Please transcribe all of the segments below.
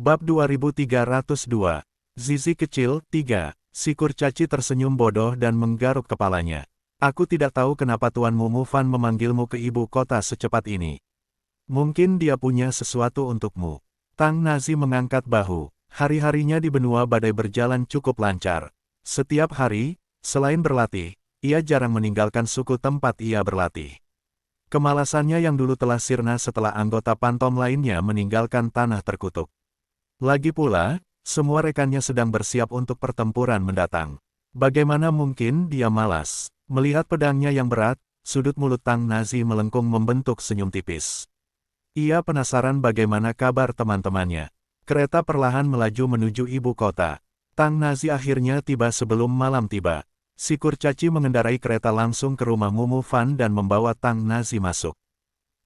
Bab 2302. Zizi kecil, 3. Si kurcaci tersenyum bodoh dan menggaruk kepalanya. Aku tidak tahu kenapa Tuan Mumu Fan memanggilmu ke ibu kota secepat ini. Mungkin dia punya sesuatu untukmu. Tang Nazi mengangkat bahu. Hari-harinya di benua badai berjalan cukup lancar. Setiap hari, selain berlatih, ia jarang meninggalkan suku tempat ia berlatih. Kemalasannya yang dulu telah sirna setelah anggota pantom lainnya meninggalkan tanah terkutuk. Lagi pula, semua rekannya sedang bersiap untuk pertempuran mendatang. Bagaimana mungkin dia malas? Melihat pedangnya yang berat, sudut mulut Tang Nazi melengkung membentuk senyum tipis. Ia penasaran bagaimana kabar teman-temannya. Kereta perlahan melaju menuju ibu kota. Tang Nazi akhirnya tiba sebelum malam tiba. Si kurcaci mengendarai kereta langsung ke rumah Mumu Fan dan membawa Tang Nazi masuk.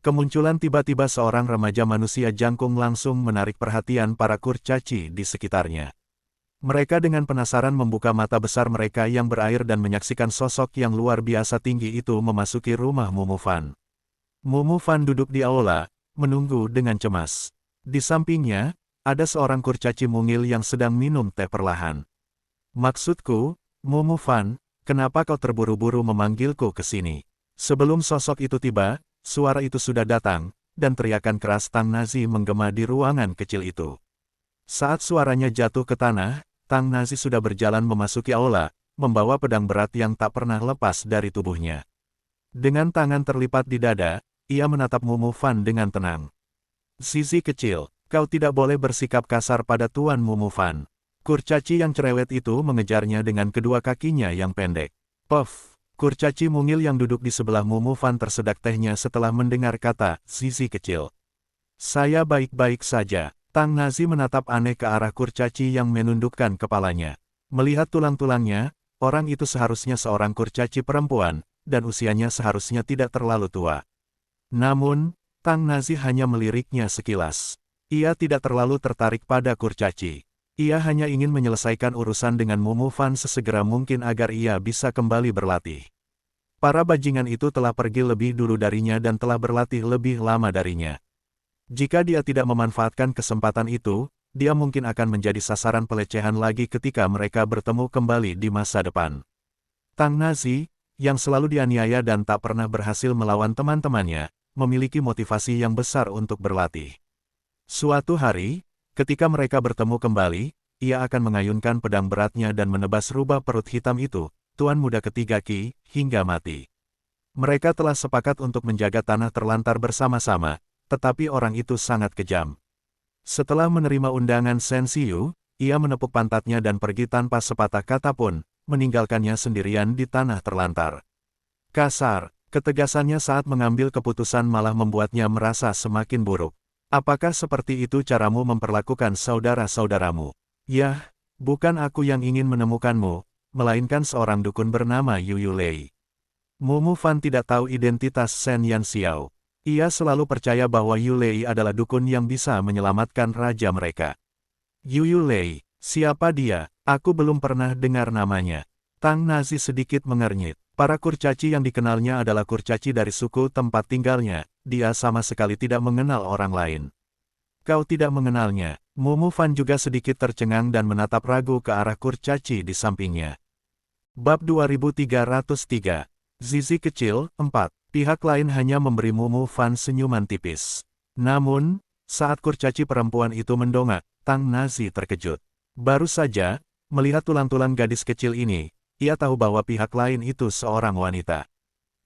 Kemunculan tiba-tiba seorang remaja manusia jangkung langsung menarik perhatian para kurcaci di sekitarnya. Mereka dengan penasaran membuka mata besar mereka yang berair dan menyaksikan sosok yang luar biasa tinggi itu memasuki rumah Mumu Fan. Mumu Fan duduk di aula, menunggu dengan cemas. Di sampingnya, ada seorang kurcaci mungil yang sedang minum teh perlahan. Maksudku, Mumu Fan, kenapa kau terburu-buru memanggilku ke sini? Sebelum sosok itu tiba, suara itu sudah datang, dan teriakan keras Tang Nazi menggema di ruangan kecil itu. Saat suaranya jatuh ke tanah, Tang Nazi sudah berjalan memasuki aula, membawa pedang berat yang tak pernah lepas dari tubuhnya. Dengan tangan terlipat di dada, ia menatap Mumu Fan dengan tenang. Zizi kecil, kau tidak boleh bersikap kasar pada Tuan Mumu Fan. Kurcaci yang cerewet itu mengejarnya dengan kedua kakinya yang pendek. Puff! Kurcaci mungil yang duduk di sebelah Mumu Fan tersedak tehnya setelah mendengar kata, Zizi kecil. Saya baik-baik saja. Tang Nazi menatap aneh ke arah kurcaci yang menundukkan kepalanya. Melihat tulang-tulangnya, orang itu seharusnya seorang kurcaci perempuan, dan usianya seharusnya tidak terlalu tua. Namun, Tang Nazi hanya meliriknya sekilas. Ia tidak terlalu tertarik pada kurcaci. Ia hanya ingin menyelesaikan urusan dengan Mumu Fan sesegera mungkin agar ia bisa kembali berlatih. Para bajingan itu telah pergi lebih dulu darinya dan telah berlatih lebih lama darinya. Jika dia tidak memanfaatkan kesempatan itu, dia mungkin akan menjadi sasaran pelecehan lagi ketika mereka bertemu kembali di masa depan. Tang Nazi, yang selalu dianiaya dan tak pernah berhasil melawan teman-temannya, memiliki motivasi yang besar untuk berlatih. Suatu hari, ketika mereka bertemu kembali, ia akan mengayunkan pedang beratnya dan menebas rubah perut hitam itu, Tuan Muda ketiga Qi, hingga mati. Mereka telah sepakat untuk menjaga tanah terlantar bersama-sama, tetapi orang itu sangat kejam. Setelah menerima undangan Shen Xiu, ia menepuk pantatnya dan pergi tanpa sepatah kata pun, meninggalkannya sendirian di tanah terlantar. Kasar, ketegasannya saat mengambil keputusan malah membuatnya merasa semakin buruk. Apakah seperti itu caramu memperlakukan saudara-saudaramu? Yah, bukan aku yang ingin menemukanmu, melainkan seorang dukun bernama Yu Yulei. Mumu Fan tidak tahu identitas Shen Yanxiao. Ia selalu percaya bahwa Yulei adalah dukun yang bisa menyelamatkan raja mereka. Yu Yulei, siapa dia? Aku belum pernah dengar namanya. Tang Nazi sedikit mengernyit. Para kurcaci yang dikenalnya adalah kurcaci dari suku tempat tinggalnya, dia sama sekali tidak mengenal orang lain. Kau tidak mengenalnya. Mumu Fan juga sedikit tercengang dan menatap ragu ke arah kurcaci di sampingnya. Bab 2303. Zizi kecil, 4. Pihak lain hanya memberi Mumu Fan senyuman tipis. Namun, saat kurcaci perempuan itu mendongak, Tang Nazi terkejut. Baru saja, melihat tulang-tulang gadis kecil ini, ia tahu bahwa pihak lain itu seorang wanita.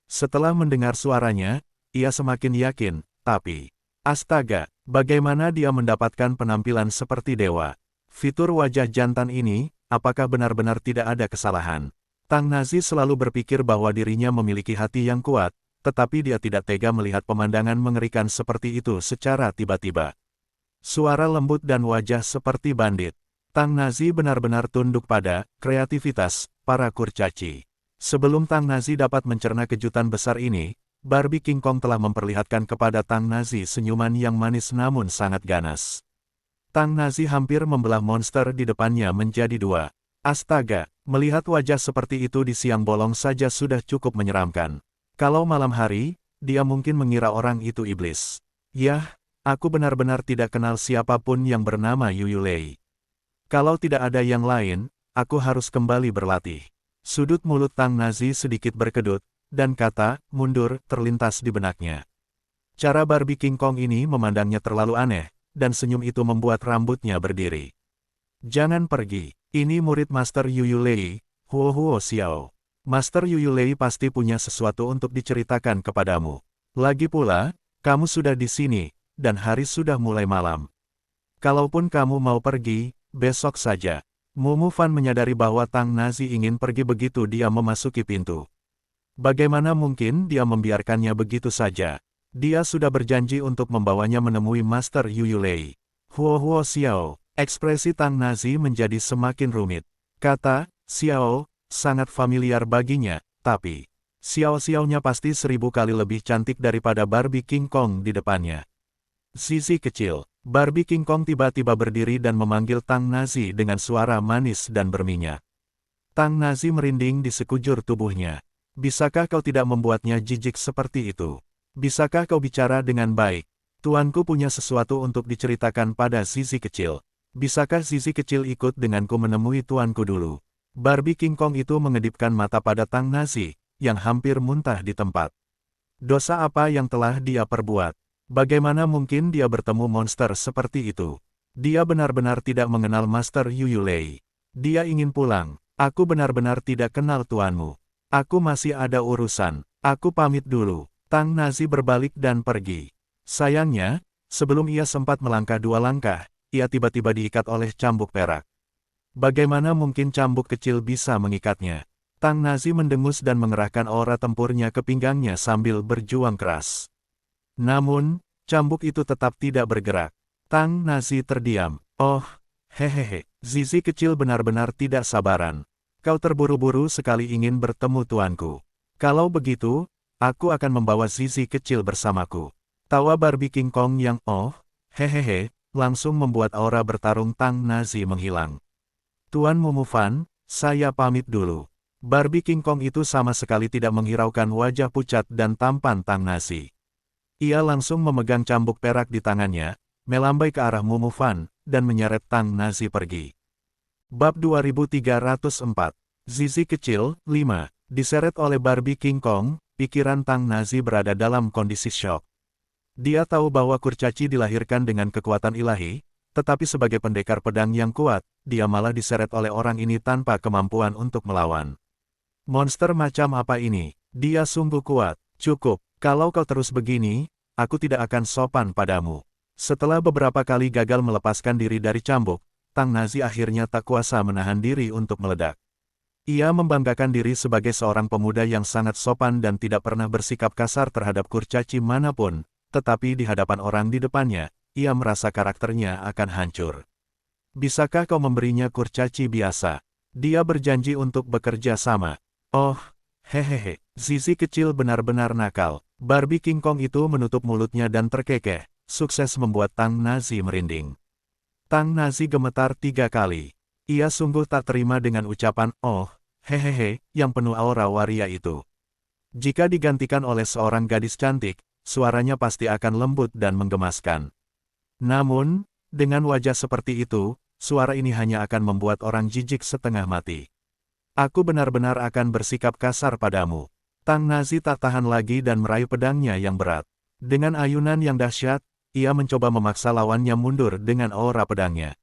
Setelah mendengar suaranya, ia semakin yakin, tapi, astaga, bagaimana dia mendapatkan penampilan seperti dewa? Fitur wajah jantan ini, apakah benar-benar tidak ada kesalahan? Tang Nazi selalu berpikir bahwa dirinya memiliki hati yang kuat, tetapi dia tidak tega melihat pemandangan mengerikan seperti itu secara tiba-tiba. Suara lembut dan wajah seperti bandit. Tang Nazi benar-benar tunduk pada kreativitas para kurcaci. Sebelum Tang Nazi dapat mencerna kejutan besar ini, Barbie King Kong telah memperlihatkan kepada Tang Nazi senyuman yang manis namun sangat ganas. Tang Nazi hampir membelah monster di depannya menjadi dua. Astaga, melihat wajah seperti itu di siang bolong saja sudah cukup menyeramkan. Kalau malam hari, dia mungkin mengira orang itu iblis. Yah, Aku benar-benar tidak kenal siapapun yang bernama Yuyulei. Kalau tidak ada yang lain, aku harus kembali berlatih. Sudut mulut Tang Nazi sedikit berkedut, dan kata, mundur, terlintas di benaknya. Cara Barbie King Kong ini memandangnya terlalu aneh, dan senyum itu membuat rambutnya berdiri. Jangan pergi, ini murid Master Yuyulei, Huo Xiao. Master Yuyulei pasti punya sesuatu untuk diceritakan kepadamu. Lagi pula, kamu sudah di sini, dan hari sudah mulai malam. Kalaupun kamu mau pergi, besok saja. Mumu Fan menyadari bahwa Tang Nazi ingin pergi begitu dia memasuki pintu. Bagaimana mungkin dia membiarkannya begitu saja? Dia sudah berjanji untuk membawanya menemui Master Yuyulei. Huo Xiao, ekspresi Tang Nazi menjadi semakin rumit. Kata, Xiao, sangat familiar baginya, tapi Xiao-xiaonya pasti 1000 kali lebih cantik daripada Barbie King Kong di depannya. Zizi kecil, Barbie King Kong tiba-tiba berdiri dan memanggil Tang Nazi dengan suara manis dan berminyak. Tang Nazi merinding di sekujur tubuhnya. Bisakah kau tidak membuatnya jijik seperti itu? Bisakah kau bicara dengan baik? Tuanku punya sesuatu untuk diceritakan pada Zizi kecil. Bisakah Zizi kecil ikut denganku menemui tuanku dulu? Barbie King Kong itu mengedipkan mata pada Tang Nazi, yang hampir muntah di tempat. Dosa apa yang telah dia perbuat? Bagaimana mungkin dia bertemu monster seperti itu? Dia benar-benar tidak mengenal Master Yuyulei. Dia ingin pulang. Aku benar-benar tidak kenal tuanmu. Aku masih ada urusan. Aku pamit dulu. Tang Nazi berbalik dan pergi. Sayangnya, sebelum ia sempat melangkah 2 langkah, ia tiba-tiba diikat oleh cambuk perak. Bagaimana mungkin cambuk kecil bisa mengikatnya? Tang Nazi mendengus dan mengerahkan aura tempurnya ke pinggangnya sambil berjuang keras. Namun, cambuk itu tetap tidak bergerak. Tang Nazi terdiam. Oh, hehehe, Zizi kecil benar-benar tidak sabaran. Kau terburu-buru sekali ingin bertemu tuanku. Kalau begitu, aku akan membawa Zizi kecil bersamaku. Tawa Barbie King Kong yang hehehe, langsung membuat aura bertarung Tang Nazi menghilang. Tuan Mumu Fan, saya pamit dulu. Barbie King Kong itu sama sekali tidak menghiraukan wajah pucat dan tampan Tang Nazi. Ia langsung memegang cambuk perak di tangannya, melambai ke arah Mumu Fan, dan menyeret Tang Nazi pergi. Bab 2304, Zizi kecil, 5, diseret oleh Barbie King Kong, pikiran Tang Nazi berada dalam kondisi syok. Dia tahu bahwa kurcaci dilahirkan dengan kekuatan ilahi, tetapi sebagai pendekar pedang yang kuat, dia malah diseret oleh orang ini tanpa kemampuan untuk melawan. Monster macam apa ini? Dia sungguh kuat. Cukup, kalau kau terus begini, aku tidak akan sopan padamu. Setelah beberapa kali gagal melepaskan diri dari cambuk, Tang Nazi akhirnya tak kuasa menahan diri untuk meledak. Ia membanggakan diri sebagai seorang pemuda yang sangat sopan dan tidak pernah bersikap kasar terhadap kurcaci manapun, tetapi di hadapan orang di depannya, ia merasa karakternya akan hancur. Bisakah kau memberinya kurcaci biasa? Dia berjanji untuk bekerja sama. Oh, hehehe, Zizi kecil benar-benar nakal. Barbie King Kong itu menutup mulutnya dan terkekeh, sukses membuat Tang Nazi merinding. Tang Nazi gemetar 3 kali. Ia sungguh tak terima dengan ucapan, oh, hehehe, yang penuh aura waria itu. Jika digantikan oleh seorang gadis cantik, suaranya pasti akan lembut dan menggemaskan. Namun, dengan wajah seperti itu, suara ini hanya akan membuat orang jijik setengah mati. Aku benar-benar akan bersikap kasar padamu. Tang Nazi tak tahan lagi dan meraih pedangnya yang berat. Dengan ayunan yang dahsyat, ia mencoba memaksa lawannya mundur dengan aura pedangnya.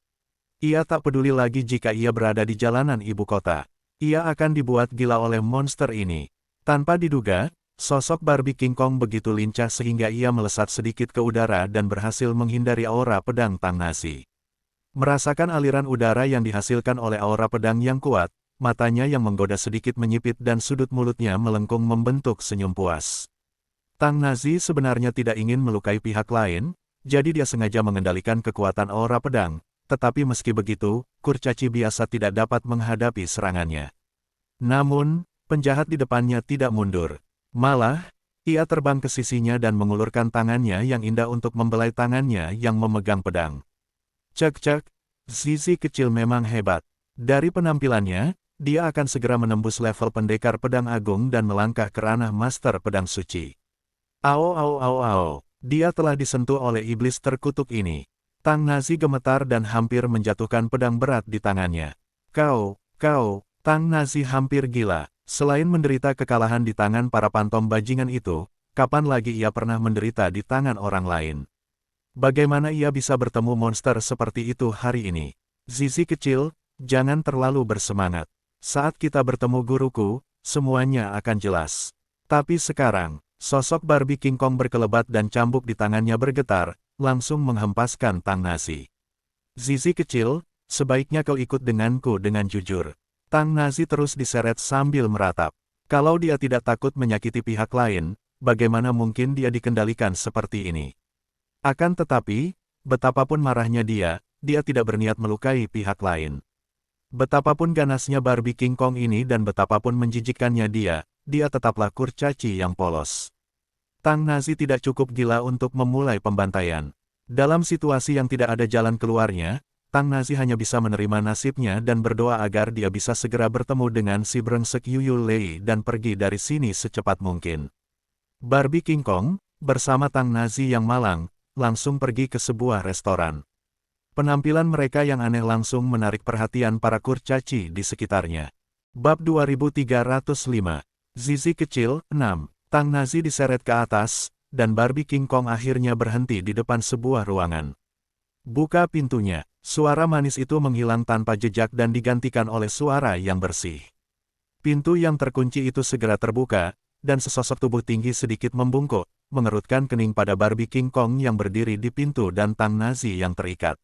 Ia tak peduli lagi jika ia berada di jalanan ibu kota. Ia akan dibuat gila oleh monster ini. Tanpa diduga, sosok Barbie King Kong begitu lincah sehingga ia melesat sedikit ke udara dan berhasil menghindari aura pedang Tang Nazi. Merasakan aliran udara yang dihasilkan oleh aura pedang yang kuat, matanya yang menggoda sedikit menyipit dan sudut mulutnya melengkung membentuk senyum puas. Tang Nazi sebenarnya tidak ingin melukai pihak lain, jadi dia sengaja mengendalikan kekuatan aura pedang, tetapi meski begitu, kurcaci biasa tidak dapat menghadapi serangannya. Namun, penjahat di depannya tidak mundur. Malah, ia terbang ke sisinya dan mengulurkan tangannya yang indah untuk membelai tangannya yang memegang pedang. Cek-cek, Zizi kecil memang hebat. Dari penampilannya, dia akan segera menembus level pendekar pedang agung dan melangkah ke ranah master pedang suci. Ao ao ao ao. Dia telah disentuh oleh iblis terkutuk ini. Tang Nazi gemetar dan hampir menjatuhkan pedang berat di tangannya. Kau, Tang Nazi hampir gila. Selain menderita kekalahan di tangan para pantom bajingan itu, kapan lagi ia pernah menderita di tangan orang lain? Bagaimana ia bisa bertemu monster seperti itu hari ini? Zizi kecil, jangan terlalu bersemangat. Saat kita bertemu guruku, semuanya akan jelas. Tapi sekarang, sosok Barbie King Kong berkelebat dan cambuk di tangannya bergetar, langsung menghempaskan Tang Nazi. Zizi kecil, sebaiknya kau ikut denganku dengan jujur. Tang Nazi terus diseret sambil meratap. Kalau dia tidak takut menyakiti pihak lain, bagaimana mungkin dia dikendalikan seperti ini? Akan tetapi, betapapun marahnya dia tidak berniat melukai pihak lain. Betapapun ganasnya Barbie King Kong ini dan betapapun menjijikkannya dia tetaplah kurcaci yang polos. Tang Nazi tidak cukup gila untuk memulai pembantaian. Dalam situasi yang tidak ada jalan keluarnya, Tang Nazi hanya bisa menerima nasibnya dan berdoa agar dia bisa segera bertemu dengan si brengsek Yuyu Lei dan pergi dari sini secepat mungkin. Barbie King Kong, bersama Tang Nazi yang malang, langsung pergi ke sebuah restoran. Penampilan mereka yang aneh langsung menarik perhatian para kurcaci di sekitarnya. Bab 2305. Zizi kecil, 6. Tang Nazi diseret ke atas, dan Barbie King Kong akhirnya berhenti di depan sebuah ruangan. Buka pintunya. Suara manis itu menghilang tanpa jejak dan digantikan oleh suara yang bersih. Pintu yang terkunci itu segera terbuka, dan sesosok tubuh tinggi sedikit membungkuk, mengerutkan kening pada Barbie King Kong yang berdiri di pintu dan Tang Nazi yang terikat.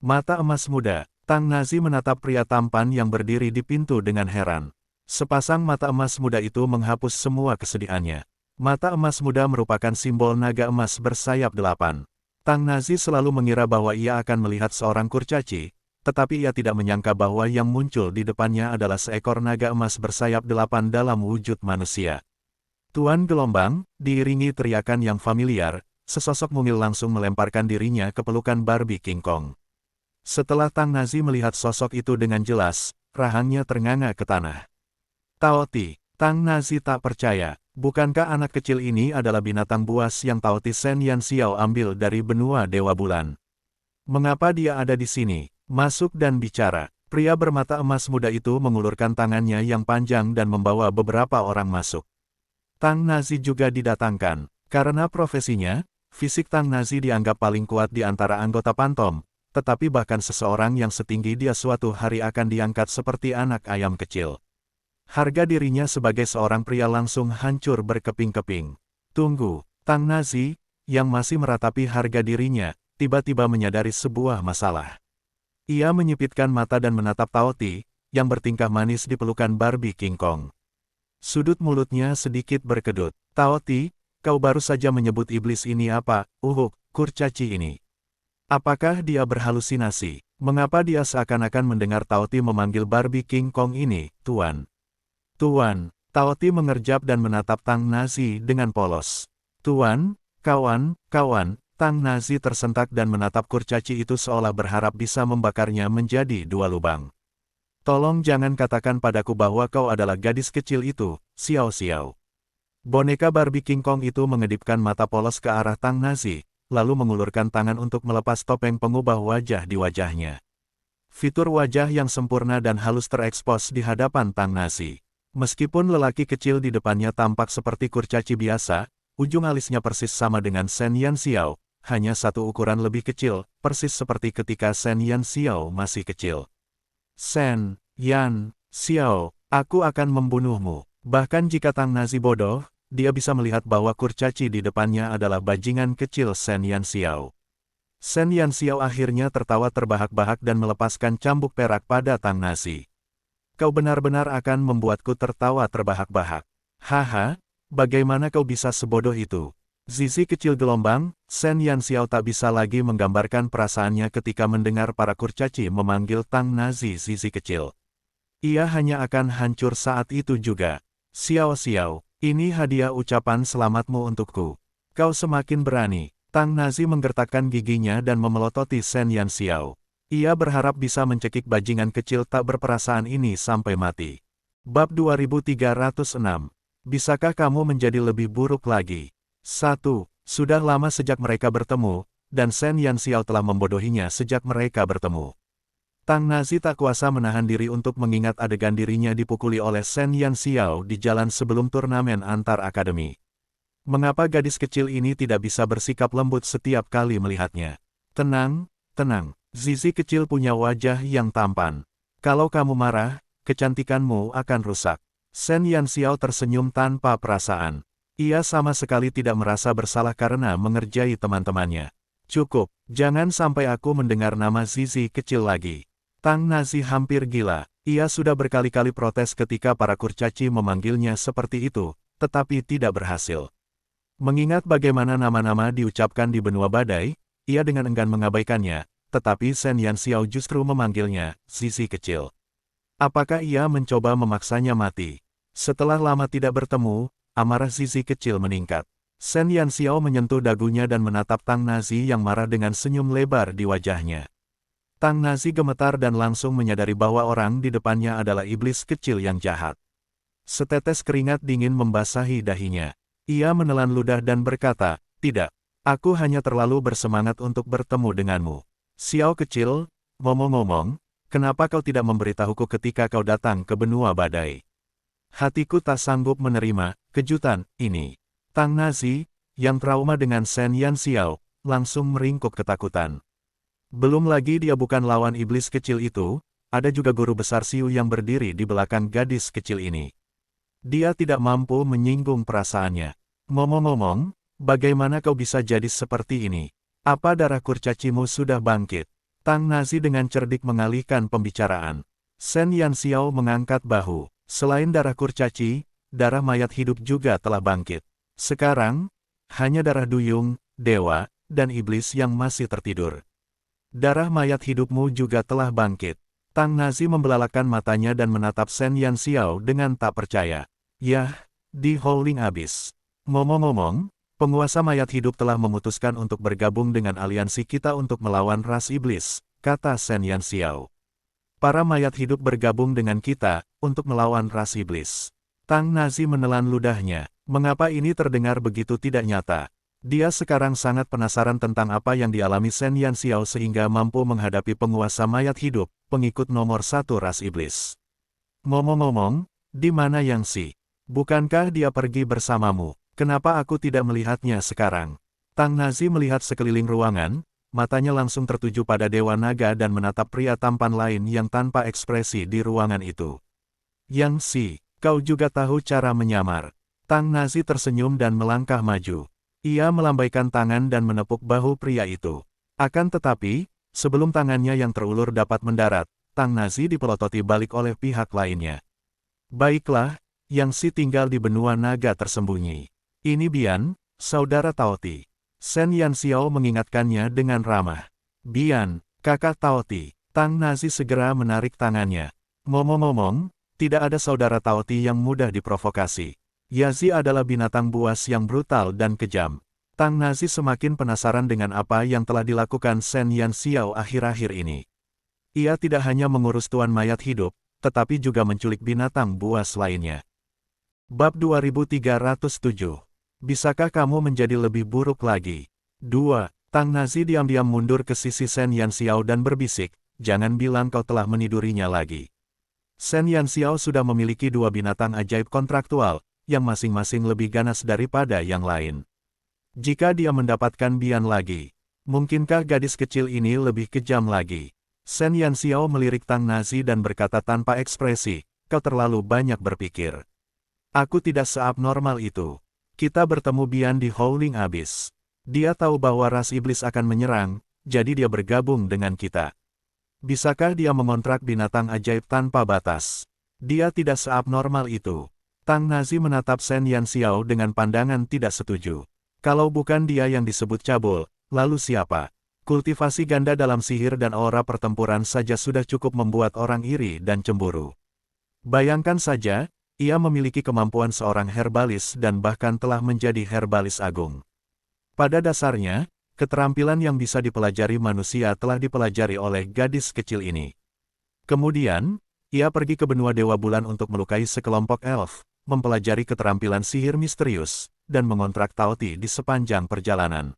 Mata emas muda, Tang Nazi menatap pria tampan yang berdiri di pintu dengan heran. Sepasang mata emas muda itu menghapus semua kesedihannya. Mata emas muda merupakan simbol naga emas bersayap 8. Tang Nazi selalu mengira bahwa ia akan melihat seorang kurcaci, tetapi ia tidak menyangka bahwa yang muncul di depannya adalah seekor naga emas bersayap 8 dalam wujud manusia. Tuan Gelombang, diiringi teriakan yang familiar, sesosok mungil langsung melemparkan dirinya ke pelukan Barbie King Kong. Setelah Tang Nazi melihat sosok itu dengan jelas, rahangnya ternganga ke tanah. Taoti, Tang Nazi tak percaya, bukankah anak kecil ini adalah binatang buas yang Taoti Shen Yan Xiao ambil dari benua Dewa Bulan? Mengapa dia ada di sini? Masuk dan bicara. Pria bermata emas muda itu mengulurkan tangannya yang panjang dan membawa beberapa orang masuk. Tang Nazi juga didatangkan. Karena profesinya, fisik Tang Nazi dianggap paling kuat di antara anggota pantom, tetapi bahkan seseorang yang setinggi dia suatu hari akan diangkat seperti anak ayam kecil. Harga dirinya sebagai seorang pria langsung hancur berkeping-keping. Tunggu, Tang Nazi, yang masih meratapi harga dirinya, tiba-tiba menyadari sebuah masalah. Ia menyipitkan mata dan menatap Taoti, yang bertingkah manis di pelukan Barbie King Kong. Sudut mulutnya sedikit berkedut. Taoti, kau baru saja menyebut iblis ini apa? Kurcaci ini. Apakah dia berhalusinasi? Mengapa dia seakan-akan mendengar Taoti memanggil Barbie King Kong ini, Tuan? Tuan, Taoti mengerjap dan menatap Tang Nazi dengan polos. Tuan, kawan, Tang Nazi tersentak dan menatap kurcaci itu seolah berharap bisa membakarnya menjadi 2 lubang. Tolong jangan katakan padaku bahwa kau adalah gadis kecil itu, Xiao Xiao. Boneka Barbie King Kong itu mengedipkan mata polos ke arah Tang Nazi, lalu mengulurkan tangan untuk melepas topeng pengubah wajah di wajahnya. Fitur wajah yang sempurna dan halus terekspos di hadapan Tang Nazi. Meskipun lelaki kecil di depannya tampak seperti kurcaci biasa, ujung alisnya persis sama dengan Shen Yan Xiao, hanya satu ukuran lebih kecil, persis seperti ketika Shen Yan Xiao masih kecil. Shen Yan Xiao, aku akan membunuhmu. Bahkan jika Tang Nazi bodoh, dia bisa melihat bahwa kurcaci di depannya adalah bajingan kecil Shen Yan Xiao. Shen Yan Xiao akhirnya tertawa terbahak-bahak dan melepaskan cambuk perak pada Tang Nazi. Kau benar-benar akan membuatku tertawa terbahak-bahak. Haha, bagaimana kau bisa sebodoh itu? Zizi kecil gelombang, Shen Yan Xiao tak bisa lagi menggambarkan perasaannya ketika mendengar para kurcaci memanggil Tang Nazi Zizi kecil. Ia hanya akan hancur saat itu juga. Xiao Xiao, ini hadiah ucapan selamatmu untukku. Kau semakin berani. Tang Nazi menggertakkan giginya dan memelototi Shen Yan Xiao. Ia berharap bisa mencekik bajingan kecil tak berperasaan ini sampai mati. Bab 2306. Bisakah kamu menjadi lebih buruk lagi? 1. Sudah lama sejak mereka bertemu, dan Shen Yanxiao telah membodohinya sejak mereka bertemu. Tang Nazi tak kuasa menahan diri untuk mengingat adegan dirinya dipukuli oleh Shen Yanxiao di jalan sebelum turnamen antar akademi. Mengapa gadis kecil ini tidak bisa bersikap lembut setiap kali melihatnya? Tenang, tenang, Zizi kecil punya wajah yang tampan. Kalau kamu marah, kecantikanmu akan rusak. Shen Yanxiao tersenyum tanpa perasaan. Ia sama sekali tidak merasa bersalah karena mengerjai teman-temannya. Cukup, jangan sampai aku mendengar nama Zizi kecil lagi. Tang Nazi hampir gila. Ia sudah berkali-kali protes ketika para kurcaci memanggilnya seperti itu, tetapi tidak berhasil. Mengingat bagaimana nama-nama diucapkan di benua badai, ia dengan enggan mengabaikannya, tetapi Shen Yanxiao justru memanggilnya Zizi kecil. Apakah ia mencoba memaksanya mati? Setelah lama tidak bertemu, amarah Zizi kecil meningkat. Shen Yanxiao menyentuh dagunya dan menatap Tang Nazi yang marah dengan senyum lebar di wajahnya. Tang Nazi gemetar dan langsung menyadari bahwa orang di depannya adalah iblis kecil yang jahat. Setetes keringat dingin membasahi dahinya. Ia menelan ludah dan berkata, "Tidak, aku hanya terlalu bersemangat untuk bertemu denganmu. Xiao kecil, ngomong-ngomong, kenapa kau tidak memberitahuku ketika kau datang ke benua badai?" Hatiku tak sanggup menerima kejutan ini. Tang Nazi, yang trauma dengan Shen Yanxiao, langsung meringkuk ketakutan. Belum lagi dia bukan lawan iblis kecil itu, ada juga guru besar Xiu yang berdiri di belakang gadis kecil ini. Dia tidak mampu menyinggung perasaannya. Ngomong-ngomong, bagaimana kau bisa jadi seperti ini? Apa darah kurcacimu sudah bangkit? Tang Nazi dengan cerdik mengalihkan pembicaraan. Shen Yanxiao mengangkat bahu. Selain darah kurcaci, darah mayat hidup juga telah bangkit. Sekarang, hanya darah duyung, dewa, dan iblis yang masih tertidur. Darah mayat hidupmu juga telah bangkit. Tang Nazi membelalakan matanya dan menatap Shen Yanxiao dengan tak percaya. Yah, di Howling Abyss. Ngomong-ngomong, penguasa mayat hidup telah memutuskan untuk bergabung dengan aliansi kita untuk melawan ras iblis, kata Shen Yanxiao. Para mayat hidup bergabung dengan kita, untuk melawan ras iblis. Tang Nazi menelan ludahnya. Mengapa ini terdengar begitu tidak nyata? Dia sekarang sangat penasaran tentang apa yang dialami Shen Yanxiao sehingga mampu menghadapi penguasa mayat hidup, pengikut nomor 1 ras iblis. Ngomong-ngomong, di mana Yangxi? Bukankah dia pergi bersamamu? Kenapa aku tidak melihatnya sekarang? Tang Nazi melihat sekeliling ruangan, matanya langsung tertuju pada Dewa Naga dan menatap pria tampan lain yang tanpa ekspresi di ruangan itu. Yangxi, kau juga tahu cara menyamar. Tang Nazi tersenyum dan melangkah maju. Ia melambaikan tangan dan menepuk bahu pria itu. Akan tetapi, sebelum tangannya yang terulur dapat mendarat, Tang Nazi dipelototi balik oleh pihak lainnya. Baiklah, Yangxi tinggal di benua naga tersembunyi. Ini Bian, saudara Taoti. Shen Yanxiao mengingatkannya dengan ramah. Bian, kakak Taoti. Tang Nazi segera menarik tangannya. Ngomong-ngomong, tidak ada saudara Taoti yang mudah diprovokasi. Yazi adalah binatang buas yang brutal dan kejam. Tang Nazi semakin penasaran dengan apa yang telah dilakukan Shen Yanxiao akhir-akhir ini. Ia tidak hanya mengurus tuan mayat hidup, tetapi juga menculik binatang buas lainnya. Bab 2307. Bisakah kamu menjadi lebih buruk lagi? 2. Tang Nazi diam-diam mundur ke sisi Shen Yanxiao dan berbisik, jangan bilang kau telah menidurinya lagi. Shen Yanxiao sudah memiliki 2 binatang ajaib kontraktual, yang masing-masing lebih ganas daripada yang lain. Jika dia mendapatkan Bian lagi, mungkinkah gadis kecil ini lebih kejam lagi? Shen Yanxiao melirik Tang Nazi dan berkata tanpa ekspresi, kau terlalu banyak berpikir. Aku tidak seabnormal itu. Kita bertemu Bian di Howling Abyss. Dia tahu bahwa ras iblis akan menyerang, jadi dia bergabung dengan kita. Bisakah dia mengontrak binatang ajaib tanpa batas? Dia tidak seabnormal itu. Tang Nazi menatap Shen Yanxiao dengan pandangan tidak setuju. Kalau bukan dia yang disebut cabul, lalu siapa? Kultivasi ganda dalam sihir dan aura pertempuran saja sudah cukup membuat orang iri dan cemburu. Bayangkan saja, ia memiliki kemampuan seorang herbalis dan bahkan telah menjadi herbalis agung. Pada dasarnya, keterampilan yang bisa dipelajari manusia telah dipelajari oleh gadis kecil ini. Kemudian, ia pergi ke benua Dewa Bulan untuk melukai sekelompok elf, mempelajari keterampilan sihir misterius, dan mengontrak Taoti di sepanjang perjalanan.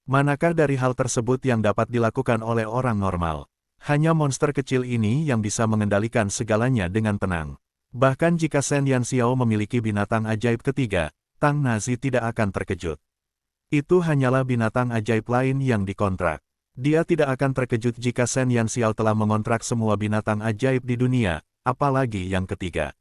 Manakah dari hal tersebut yang dapat dilakukan oleh orang normal? Hanya monster kecil ini yang bisa mengendalikan segalanya dengan tenang. Bahkan jika Shen Yanxiao memiliki binatang ajaib ketiga, Tang Nazi tidak akan terkejut. Itu hanyalah binatang ajaib lain yang dikontrak. Dia tidak akan terkejut jika Shen Yanxiao telah mengontrak semua binatang ajaib di dunia, apalagi yang ketiga.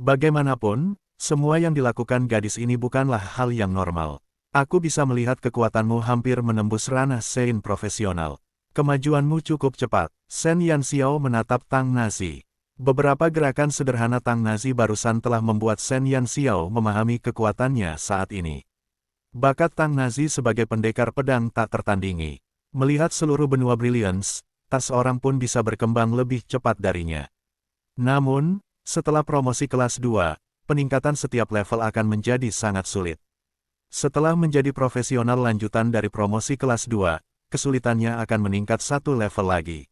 Bagaimanapun, semua yang dilakukan gadis ini bukanlah hal yang normal. Aku bisa melihat kekuatanmu hampir menembus ranah Sein profesional. Kemajuanmu cukup cepat. Shen Yanxiao menatap Tang Nazi. Beberapa gerakan sederhana Tang Nazi barusan telah membuat Shen Yanxiao memahami kekuatannya saat ini. Bakat Tang Nazi sebagai pendekar pedang tak tertandingi. Melihat seluruh benua Brilliance, tak seorang pun bisa berkembang lebih cepat darinya. Namun, setelah promosi kelas 2, peningkatan setiap level akan menjadi sangat sulit. Setelah menjadi profesional lanjutan dari promosi kelas 2, kesulitannya akan meningkat satu level lagi.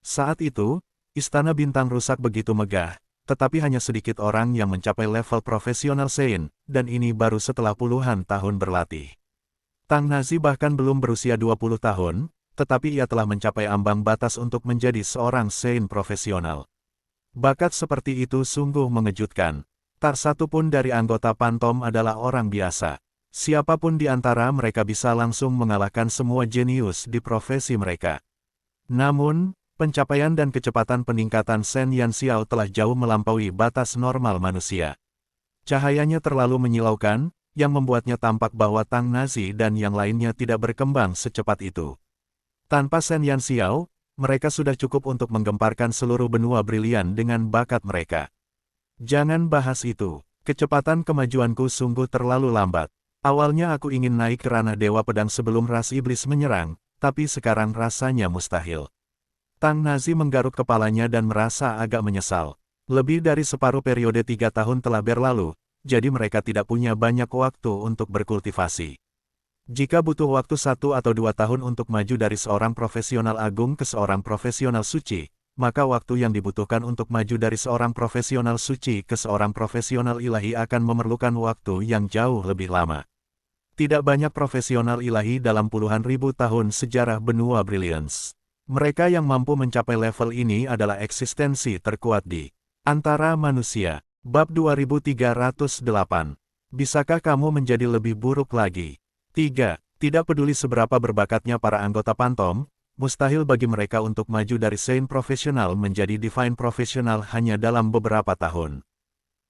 Saat itu, Istana Bintang rusak begitu megah, tetapi hanya sedikit orang yang mencapai level profesional Sein, dan ini baru setelah puluhan tahun berlatih. Tang Nazi bahkan belum berusia 20 tahun, tetapi ia telah mencapai ambang batas untuk menjadi seorang Sein profesional. Bakat seperti itu sungguh mengejutkan. Tak satu pun dari anggota Pantom adalah orang biasa. Siapapun di antara mereka bisa langsung mengalahkan semua jenius di profesi mereka. Namun, pencapaian dan kecepatan peningkatan Shen Yanxiao telah jauh melampaui batas normal manusia. Cahayanya terlalu menyilaukan, yang membuatnya tampak bahwa Tang Nazi dan yang lainnya tidak berkembang secepat itu. Tanpa Shen Yanxiao, mereka sudah cukup untuk menggemparkan seluruh benua brilian dengan bakat mereka. Jangan bahas itu, kecepatan kemajuanku sungguh terlalu lambat. Awalnya aku ingin naik ke ranah Dewa Pedang sebelum ras iblis menyerang, tapi sekarang rasanya mustahil. Tang Nazi menggaruk kepalanya dan merasa agak menyesal. Lebih dari separuh periode 3 tahun telah berlalu, jadi mereka tidak punya banyak waktu untuk berkultivasi. Jika butuh waktu 1 atau 2 tahun untuk maju dari seorang profesional agung ke seorang profesional suci, maka waktu yang dibutuhkan untuk maju dari seorang profesional suci ke seorang profesional ilahi akan memerlukan waktu yang jauh lebih lama. Tidak banyak profesional ilahi dalam puluhan ribu tahun sejarah benua Brilliance. Mereka yang mampu mencapai level ini adalah eksistensi terkuat di antara manusia. Bab 2308. Bisakah kamu menjadi lebih buruk lagi? 3. Tidak peduli seberapa berbakatnya para anggota Pantom, mustahil bagi mereka untuk maju dari Sein profesional menjadi Divine profesional hanya dalam beberapa tahun.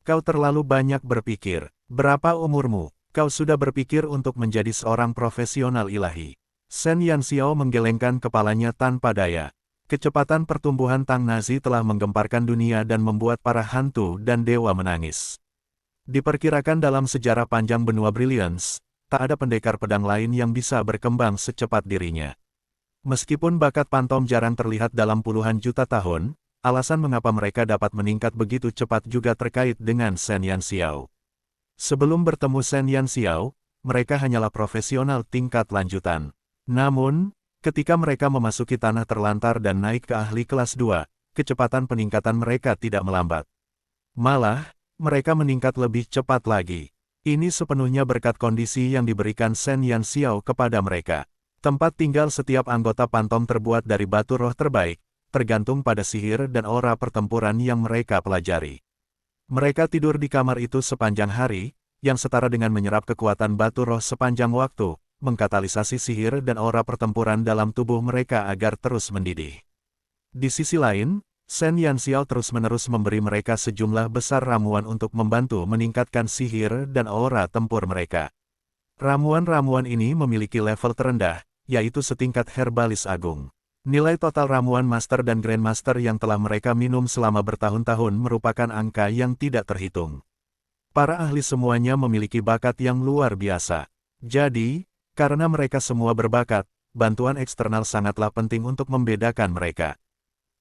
Kau terlalu banyak berpikir. Berapa umurmu? Kau sudah berpikir untuk menjadi seorang profesional ilahi. Shen Yanxiao menggelengkan kepalanya tanpa daya. Kecepatan pertumbuhan Tang Nazi telah menggemparkan dunia dan membuat para hantu dan dewa menangis. Diperkirakan dalam sejarah panjang benua Brilliance, tak ada pendekar pedang lain yang bisa berkembang secepat dirinya. Meskipun bakat Pantom jarang terlihat dalam puluhan juta tahun, alasan mengapa mereka dapat meningkat begitu cepat juga terkait dengan Shen Yanxiao. Sebelum bertemu Shen Yanxiao, mereka hanyalah profesional tingkat lanjutan. Namun, ketika mereka memasuki tanah terlantar dan naik ke ahli kelas 2, kecepatan peningkatan mereka tidak melambat. Malah, mereka meningkat lebih cepat lagi. Ini sepenuhnya berkat kondisi yang diberikan Shen Yanxiao kepada mereka. Tempat tinggal setiap anggota Pantom terbuat dari batu roh terbaik, tergantung pada sihir dan aura pertempuran yang mereka pelajari. Mereka tidur di kamar itu sepanjang hari, yang setara dengan menyerap kekuatan batu roh sepanjang waktu, mengkatalisasi sihir dan aura pertempuran dalam tubuh mereka agar terus mendidih. Di sisi lain, Shen Yanxiao terus-menerus memberi mereka sejumlah besar ramuan untuk membantu meningkatkan sihir dan aura tempur mereka. Ramuan-ramuan ini memiliki level terendah, yaitu setingkat herbalis agung. Nilai total ramuan Master dan Grandmaster yang telah mereka minum selama bertahun-tahun merupakan angka yang tidak terhitung. Para ahli semuanya memiliki bakat yang luar biasa. Jadi, karena mereka semua berbakat, bantuan eksternal sangatlah penting untuk membedakan mereka.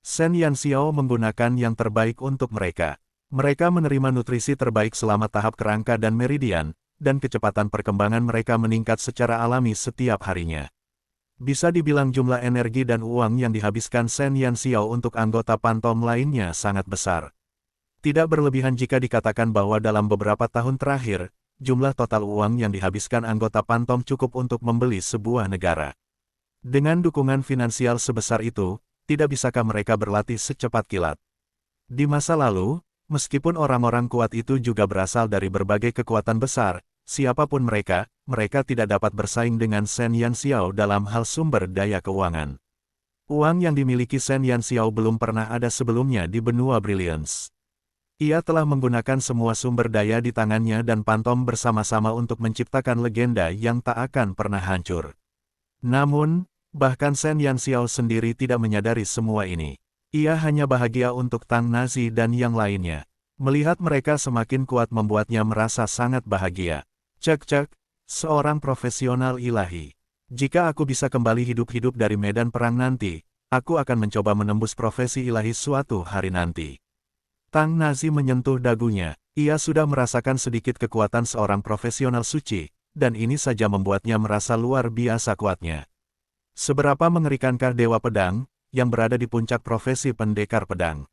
Shen Yanxiao menggunakan yang terbaik untuk mereka. Mereka menerima nutrisi terbaik selama tahap kerangka dan meridian, dan kecepatan perkembangan mereka meningkat secara alami setiap harinya. Bisa dibilang jumlah energi dan uang yang dihabiskan Shen Yanxiao untuk anggota Pantom lainnya sangat besar. Tidak berlebihan jika dikatakan bahwa dalam beberapa tahun terakhir, jumlah total uang yang dihabiskan anggota Pantom cukup untuk membeli sebuah negara. Dengan dukungan finansial sebesar itu, tidak bisakah mereka berlatih secepat kilat? Di masa lalu, meskipun orang-orang kuat itu juga berasal dari berbagai kekuatan besar, siapapun mereka, mereka tidak dapat bersaing dengan Shen Yanxiao dalam hal sumber daya keuangan. Uang yang dimiliki Shen Yanxiao belum pernah ada sebelumnya di benua Brilliance. Ia telah menggunakan semua sumber daya di tangannya dan Pantom bersama-sama untuk menciptakan legenda yang tak akan pernah hancur. Namun, bahkan Shen Yanxiao sendiri tidak menyadari semua ini. Ia hanya bahagia untuk Tang Nazi dan yang lainnya. Melihat mereka semakin kuat membuatnya merasa sangat bahagia. Cek, seorang profesional ilahi. Jika aku bisa kembali hidup-hidup dari medan perang nanti, aku akan mencoba menembus profesi ilahi suatu hari nanti. Tang Nazi menyentuh dagunya. Ia sudah merasakan sedikit kekuatan seorang profesional suci, dan ini saja membuatnya merasa luar biasa kuatnya. Seberapa mengerikankah Dewa Pedang, yang berada di puncak profesi pendekar pedang?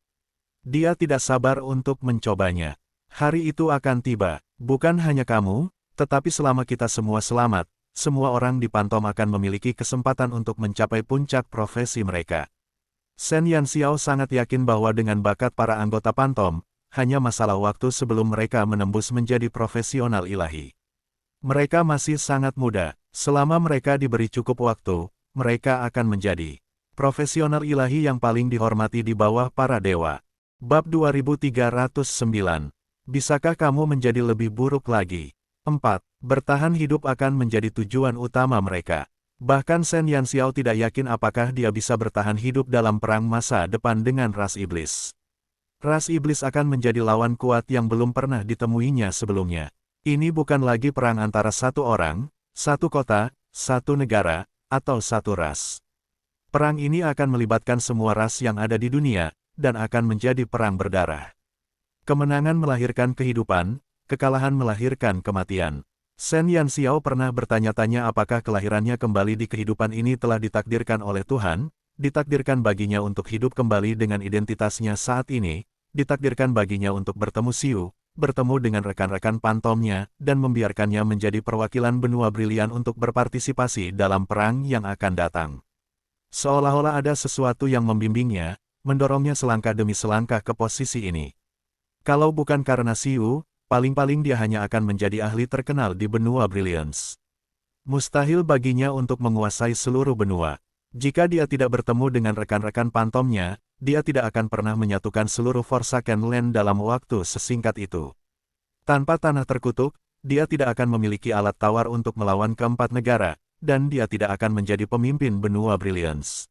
Dia tidak sabar untuk mencobanya. Hari itu akan tiba, bukan hanya kamu, tetapi selama kita semua selamat, semua orang di Pantom akan memiliki kesempatan untuk mencapai puncak profesi mereka. Shen Yanxiao sangat yakin bahwa dengan bakat para anggota Pantom, hanya masalah waktu sebelum mereka menembus menjadi profesional ilahi. Mereka masih sangat muda, selama mereka diberi cukup waktu, mereka akan menjadi profesional ilahi yang paling dihormati di bawah para dewa. Bab 2309. Bisakah kamu menjadi lebih buruk lagi? 4. Bertahan hidup akan menjadi tujuan utama mereka. Bahkan Shen Yanxiao tidak yakin apakah dia bisa bertahan hidup dalam perang masa depan dengan ras iblis. Ras iblis akan menjadi lawan kuat yang belum pernah ditemuinya sebelumnya. Ini bukan lagi perang antara satu orang, satu kota, satu negara, atau satu ras. Perang ini akan melibatkan semua ras yang ada di dunia, dan akan menjadi perang berdarah. Kemenangan melahirkan kehidupan, kekalahan melahirkan kematian. Shen Yanxiao pernah bertanya-tanya apakah kelahirannya kembali di kehidupan ini telah ditakdirkan oleh Tuhan, ditakdirkan baginya untuk hidup kembali dengan identitasnya saat ini, ditakdirkan baginya untuk bertemu Xiu, bertemu dengan rekan-rekan Pantomnya, dan membiarkannya menjadi perwakilan benua brilian untuk berpartisipasi dalam perang yang akan datang. Seolah-olah ada sesuatu yang membimbingnya, mendorongnya selangkah demi selangkah ke posisi ini. Kalau bukan karena Xiu, paling-paling dia hanya akan menjadi ahli terkenal di benua Brilliance. Mustahil baginya untuk menguasai seluruh benua. Jika dia tidak bertemu dengan rekan-rekan Pantomnya, dia tidak akan pernah menyatukan seluruh Forsaken Land dalam waktu sesingkat itu. Tanpa tanah terkutuk, dia tidak akan memiliki alat tawar untuk melawan keempat negara, dan dia tidak akan menjadi pemimpin benua Brilliance.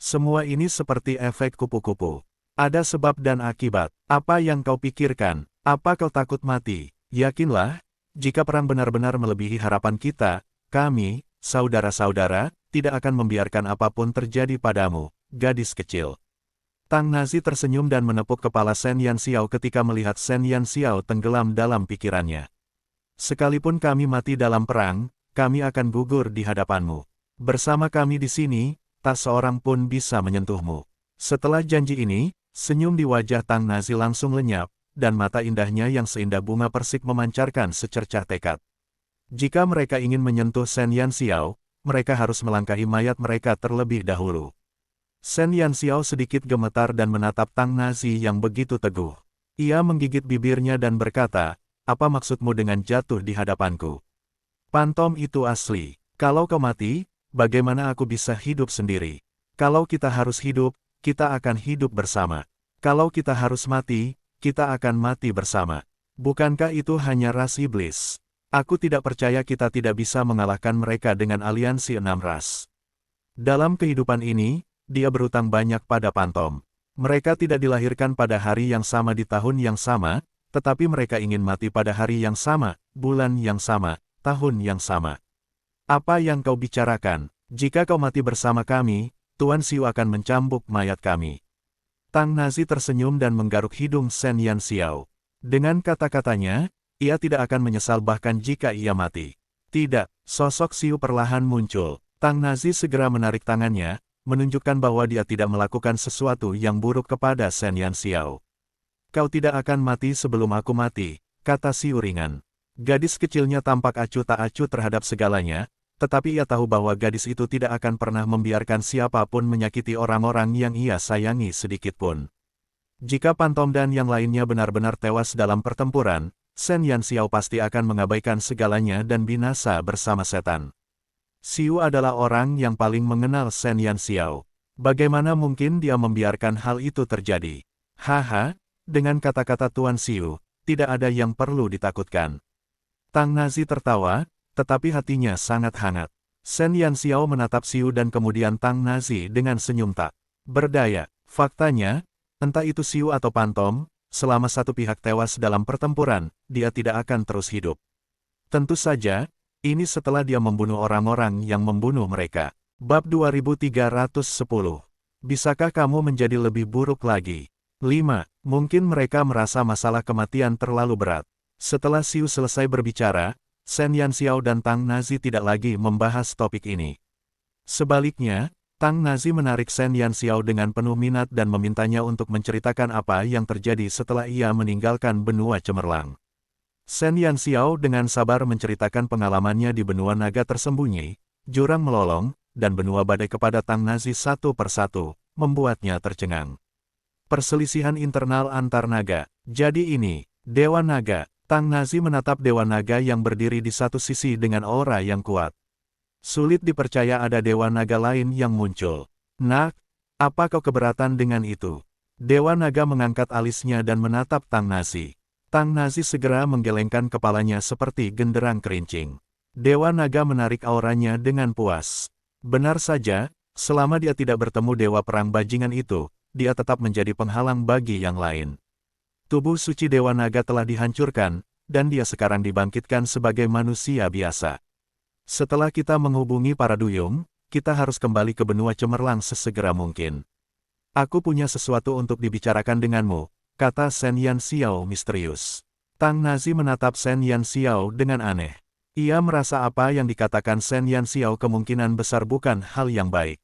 Semua ini seperti efek kupu-kupu. Ada sebab dan akibat. Apa yang kau pikirkan? Apa kau takut mati? Yakinlah, jika perang benar-benar melebihi harapan kita, kami, saudara-saudara, tidak akan membiarkan apapun terjadi padamu, gadis kecil. Tang Nazi tersenyum dan menepuk kepala Shen Yanxiao ketika melihat Shen Yanxiao tenggelam dalam pikirannya. Sekalipun kami mati dalam perang, kami akan gugur di hadapanmu. Bersama kami di sini, tak seorang pun bisa menyentuhmu. Setelah janji ini, senyum di wajah Tang Nazi langsung lenyap, dan mata indahnya yang seindah bunga persik memancarkan secercah tekad. Jika mereka ingin menyentuh Shen Yanxiao, mereka harus melangkahi mayat mereka terlebih dahulu. Shen Yanxiao sedikit gemetar dan menatap Tang Nazi yang begitu teguh. Ia menggigit bibirnya dan berkata, "Apa maksudmu dengan jatuh di hadapanku? Pantom itu asli. Kalau kau mati, bagaimana aku bisa hidup sendiri? Kalau kita harus hidup, kita akan hidup bersama. Kalau kita harus mati, kita akan mati bersama. Bukankah itu hanya ras iblis? Aku tidak percaya kita tidak bisa mengalahkan mereka dengan aliansi 6 ras." Dalam kehidupan ini, dia berutang banyak pada Pantom. Mereka tidak dilahirkan pada hari yang sama di tahun yang sama, tetapi mereka ingin mati pada hari yang sama, bulan yang sama, tahun yang sama. Apa yang kau bicarakan? Jika kau mati bersama kami, Tuan Xiu akan mencambuk mayat kami. Tang Nazi tersenyum dan menggaruk hidung Shen Yanxiao. Dengan kata-katanya, ia tidak akan menyesal bahkan jika ia mati. Tidak, sosok Xiu perlahan muncul. Tang Nazi segera menarik tangannya, menunjukkan bahwa dia tidak melakukan sesuatu yang buruk kepada Shen Yanxiao. "Kau tidak akan mati sebelum aku mati," kata Xiu ringan. Gadis kecilnya tampak acuh tak acuh terhadap segalanya, tetapi ia tahu bahwa gadis itu tidak akan pernah membiarkan siapapun menyakiti orang-orang yang ia sayangi sedikitpun. Jika Pantom dan yang lainnya benar-benar tewas dalam pertempuran, Shen Yanxiao pasti akan mengabaikan segalanya dan binasa bersama setan. Xiu adalah orang yang paling mengenal Shen Yanxiao. Bagaimana mungkin dia membiarkan hal itu terjadi? Haha, dengan kata-kata Tuan Xiu, tidak ada yang perlu ditakutkan. Tang Nazi tertawa, tetapi hatinya sangat hangat. Shen Yanxiao menatap Xiu dan kemudian Tang Nazi dengan senyum tak berdaya. Faktanya, entah itu Xiu atau Pantom, selama satu pihak tewas dalam pertempuran, dia tidak akan terus hidup. Tentu saja, ini setelah dia membunuh orang-orang yang membunuh mereka. Bab 2310. Bisakah kamu menjadi lebih buruk lagi? 5. Mungkin mereka merasa masalah kematian terlalu berat. Setelah Xiu selesai berbicara, Shen Yanxiao dan Tang Nazi tidak lagi membahas topik ini. Sebaliknya, Tang Nazi menarik Shen Yanxiao dengan penuh minat dan memintanya untuk menceritakan apa yang terjadi setelah ia meninggalkan benua cemerlang. Shen Yanxiao dengan sabar menceritakan pengalamannya di benua naga tersembunyi, jurang melolong, dan benua badai kepada Tang Nazi satu persatu, membuatnya tercengang. Perselisihan internal antar naga. Jadi ini, Dewa Naga. Tang Nazi menatap Dewa Naga yang berdiri di satu sisi dengan aura yang kuat. Sulit dipercaya ada Dewa Naga lain yang muncul. Nak, apa kau keberatan dengan itu? Dewa Naga mengangkat alisnya dan menatap Tang Nazi. Tang Nazi segera menggelengkan kepalanya seperti genderang kerincing. Dewa Naga menarik auranya dengan puas. Benar saja, selama dia tidak bertemu Dewa Perang Bajingan itu, dia tetap menjadi penghalang bagi yang lain. Tubuh suci Dewa Naga telah dihancurkan, dan dia sekarang dibangkitkan sebagai manusia biasa. Setelah kita menghubungi para duyung, kita harus kembali ke benua cemerlang sesegera mungkin. Aku punya sesuatu untuk dibicarakan denganmu, kata Shen Yanxiao misterius. Tang Nazi menatap Shen Yanxiao dengan aneh. Ia merasa apa yang dikatakan Shen Yanxiao kemungkinan besar bukan hal yang baik.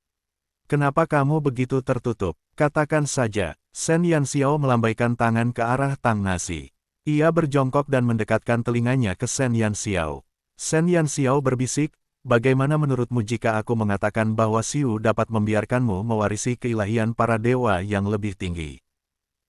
Kenapa kamu begitu tertutup? Katakan saja. Shen Yanxiao melambaikan tangan ke arah Tang Nazi. Ia berjongkok dan mendekatkan telinganya ke Shen Yanxiao. Shen Yanxiao berbisik, bagaimana menurutmu jika aku mengatakan bahwa Xiu dapat membiarkanmu mewarisi keilahian para dewa yang lebih tinggi?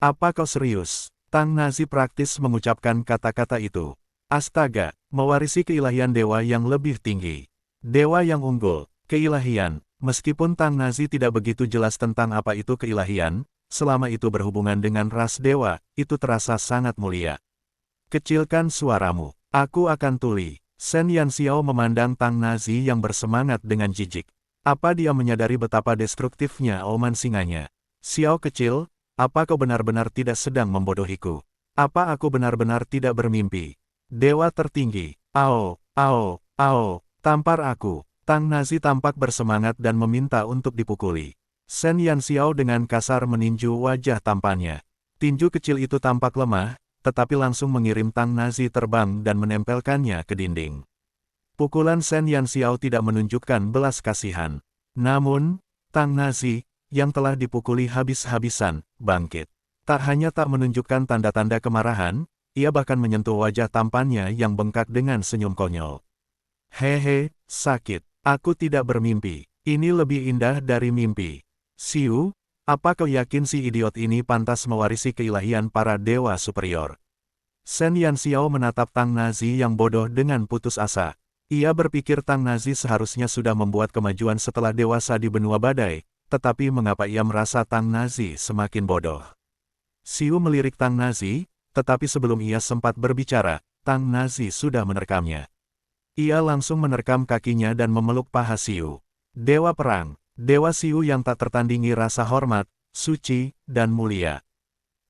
Apa kau serius? Tang Nazi praktis mengucapkan kata-kata itu. Astaga, mewarisi keilahian dewa yang lebih tinggi. Dewa yang unggul, keilahian. Meskipun Tang Nazi tidak begitu jelas tentang apa itu keilahian, selama itu berhubungan dengan ras dewa, itu terasa sangat mulia. Kecilkan suaramu, aku akan tuli. Shen Yanxiao memandang Tang Nazi yang bersemangat dengan jijik. Apa dia menyadari betapa destruktifnya oman singanya? Xiao kecil, apa kau benar-benar tidak sedang membodohiku? Apa aku benar-benar tidak bermimpi? Dewa tertinggi, ao, ao, ao, tampar aku. Tang Nazi tampak bersemangat dan meminta untuk dipukuli. Shen Yanxiao dengan kasar meninju wajah tampannya. Tinju kecil itu tampak lemah, tetapi langsung mengirim Tang Nazi terbang dan menempelkannya ke dinding. Pukulan Shen Yanxiao tidak menunjukkan belas kasihan. Namun, Tang Nazi, yang telah dipukuli habis-habisan, bangkit. Tak hanya tak menunjukkan tanda-tanda kemarahan, ia bahkan menyentuh wajah tampannya yang bengkak dengan senyum konyol. Hehe, sakit. Aku tidak bermimpi. Ini lebih indah dari mimpi. Xiu, apa kau yakin si idiot ini pantas mewarisi keilahian para dewa superior? Shen Yanxiao menatap Tang Nazi yang bodoh dengan putus asa. Ia berpikir Tang Nazi seharusnya sudah membuat kemajuan setelah dewasa di benua badai, tetapi mengapa ia merasa Tang Nazi semakin bodoh? Xiu melirik Tang Nazi, tetapi sebelum ia sempat berbicara, Tang Nazi sudah menerkamnya. Ia langsung menerkam kakinya dan memeluk paha Xiu. Dewa Perang, Dewa Xiu yang tak tertandingi rasa hormat, suci, dan mulia.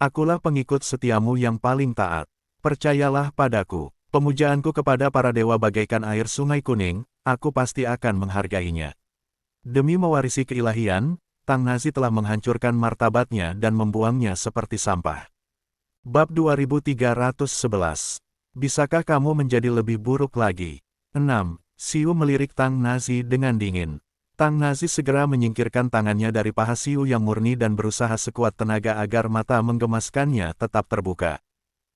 Akulah pengikut setiamu yang paling taat. Percayalah padaku, pemujaanku kepada para dewa bagaikan air sungai kuning, aku pasti akan menghargainya. Demi mewarisi keilahian, Tang Nazi telah menghancurkan martabatnya dan membuangnya seperti sampah. Bab 2311. Bisakah kamu menjadi lebih buruk lagi? 6. Xiu melirik Tang Nazi dengan dingin. Tang Nazi segera menyingkirkan tangannya dari paha Xiu yang murni dan berusaha sekuat tenaga agar mata menggemaskannya tetap terbuka.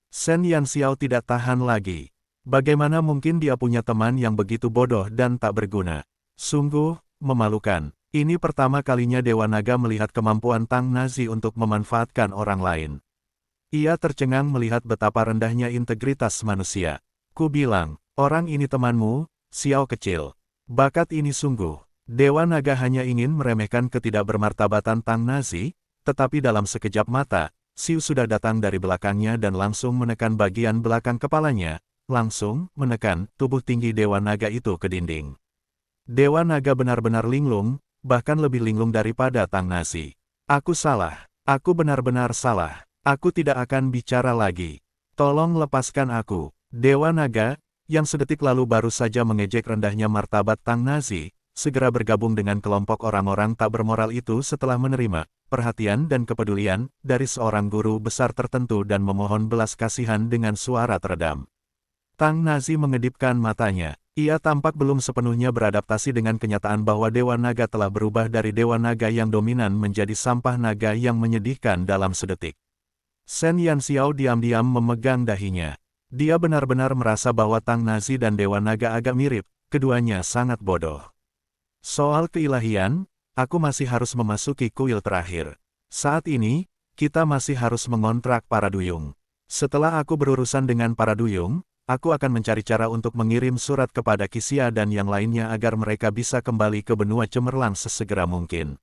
Shen Yanxiao tidak tahan lagi. Bagaimana mungkin dia punya teman yang begitu bodoh dan tak berguna? Sungguh, memalukan. Ini pertama kalinya Dewa Naga melihat kemampuan Tang Nazi untuk memanfaatkan orang lain. Ia tercengang melihat betapa rendahnya integritas manusia. Ku bilang, orang ini temanmu, Xiao kecil. Bakat ini sungguh. Dewa Naga hanya ingin meremehkan ketidakbermartabatan Tang Nazi, tetapi dalam sekejap mata, Xiu sudah datang dari belakangnya dan langsung menekan bagian belakang kepalanya, langsung menekan tubuh tinggi Dewa Naga itu ke dinding. Dewa Naga benar-benar linglung, bahkan lebih linglung daripada Tang Nazi. Aku salah. Aku benar-benar salah. Aku tidak akan bicara lagi. Tolong lepaskan aku. Dewa Naga, yang sedetik lalu baru saja mengejek rendahnya martabat Tang Nazi, segera bergabung dengan kelompok orang-orang tak bermoral itu setelah menerima perhatian dan kepedulian dari seorang guru besar tertentu dan memohon belas kasihan dengan suara teredam. Tang Nazi mengedipkan matanya. Ia tampak belum sepenuhnya beradaptasi dengan kenyataan bahwa Dewa Naga telah berubah dari Dewa Naga yang dominan menjadi sampah naga yang menyedihkan dalam sedetik. Shen Yanxiao diam-diam memegang dahinya. Dia benar-benar merasa bahwa Tang Nazi dan Dewa Naga agak mirip, keduanya sangat bodoh. Soal keilahian, aku masih harus memasuki kuil terakhir. Saat ini, kita masih harus mengontrak para duyung. Setelah aku berurusan dengan para duyung, aku akan mencari cara untuk mengirim surat kepada Qixia dan yang lainnya agar mereka bisa kembali ke benua cemerlang sesegera mungkin.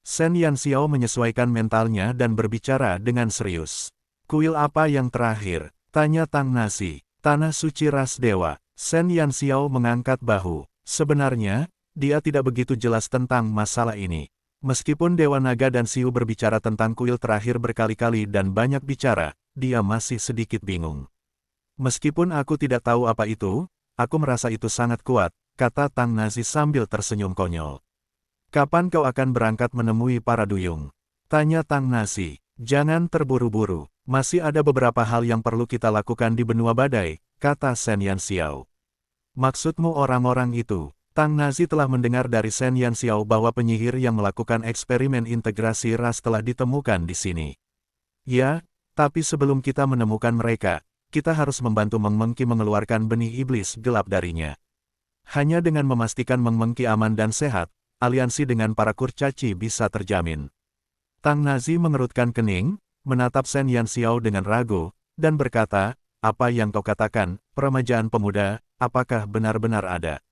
Shen Yanxiao menyesuaikan mentalnya dan berbicara dengan serius. Kuil apa yang terakhir? Tanya Tang Nazi. Tanah suci ras dewa. Shen Yanxiao mengangkat bahu. Sebenarnya, dia tidak begitu jelas tentang masalah ini. Meskipun Dewa Naga dan Xiu berbicara tentang kuil terakhir berkali-kali dan banyak bicara, dia masih sedikit bingung. Meskipun aku tidak tahu apa itu, aku merasa itu sangat kuat, kata Tang Nazi sambil tersenyum konyol. Kapan kau akan berangkat menemui para duyung? Tanya Tang Nazi. Jangan terburu-buru, masih ada beberapa hal yang perlu kita lakukan di benua badai, kata Shen Yanxiao. Maksudmu orang-orang itu? Tang Nazi telah mendengar dari Shen Yanxiao bahwa penyihir yang melakukan eksperimen integrasi ras telah ditemukan di sini. Ya, tapi sebelum kita menemukan mereka, kita harus membantu Meng Mengqi mengeluarkan benih iblis gelap darinya. Hanya dengan memastikan Meng Mengqi aman dan sehat, aliansi dengan para kurcaci bisa terjamin. Tang Nazi mengerutkan kening, menatap Shen Yanxiao dengan ragu, dan berkata, apa yang kau katakan, peremajaan pemuda, apakah benar-benar ada?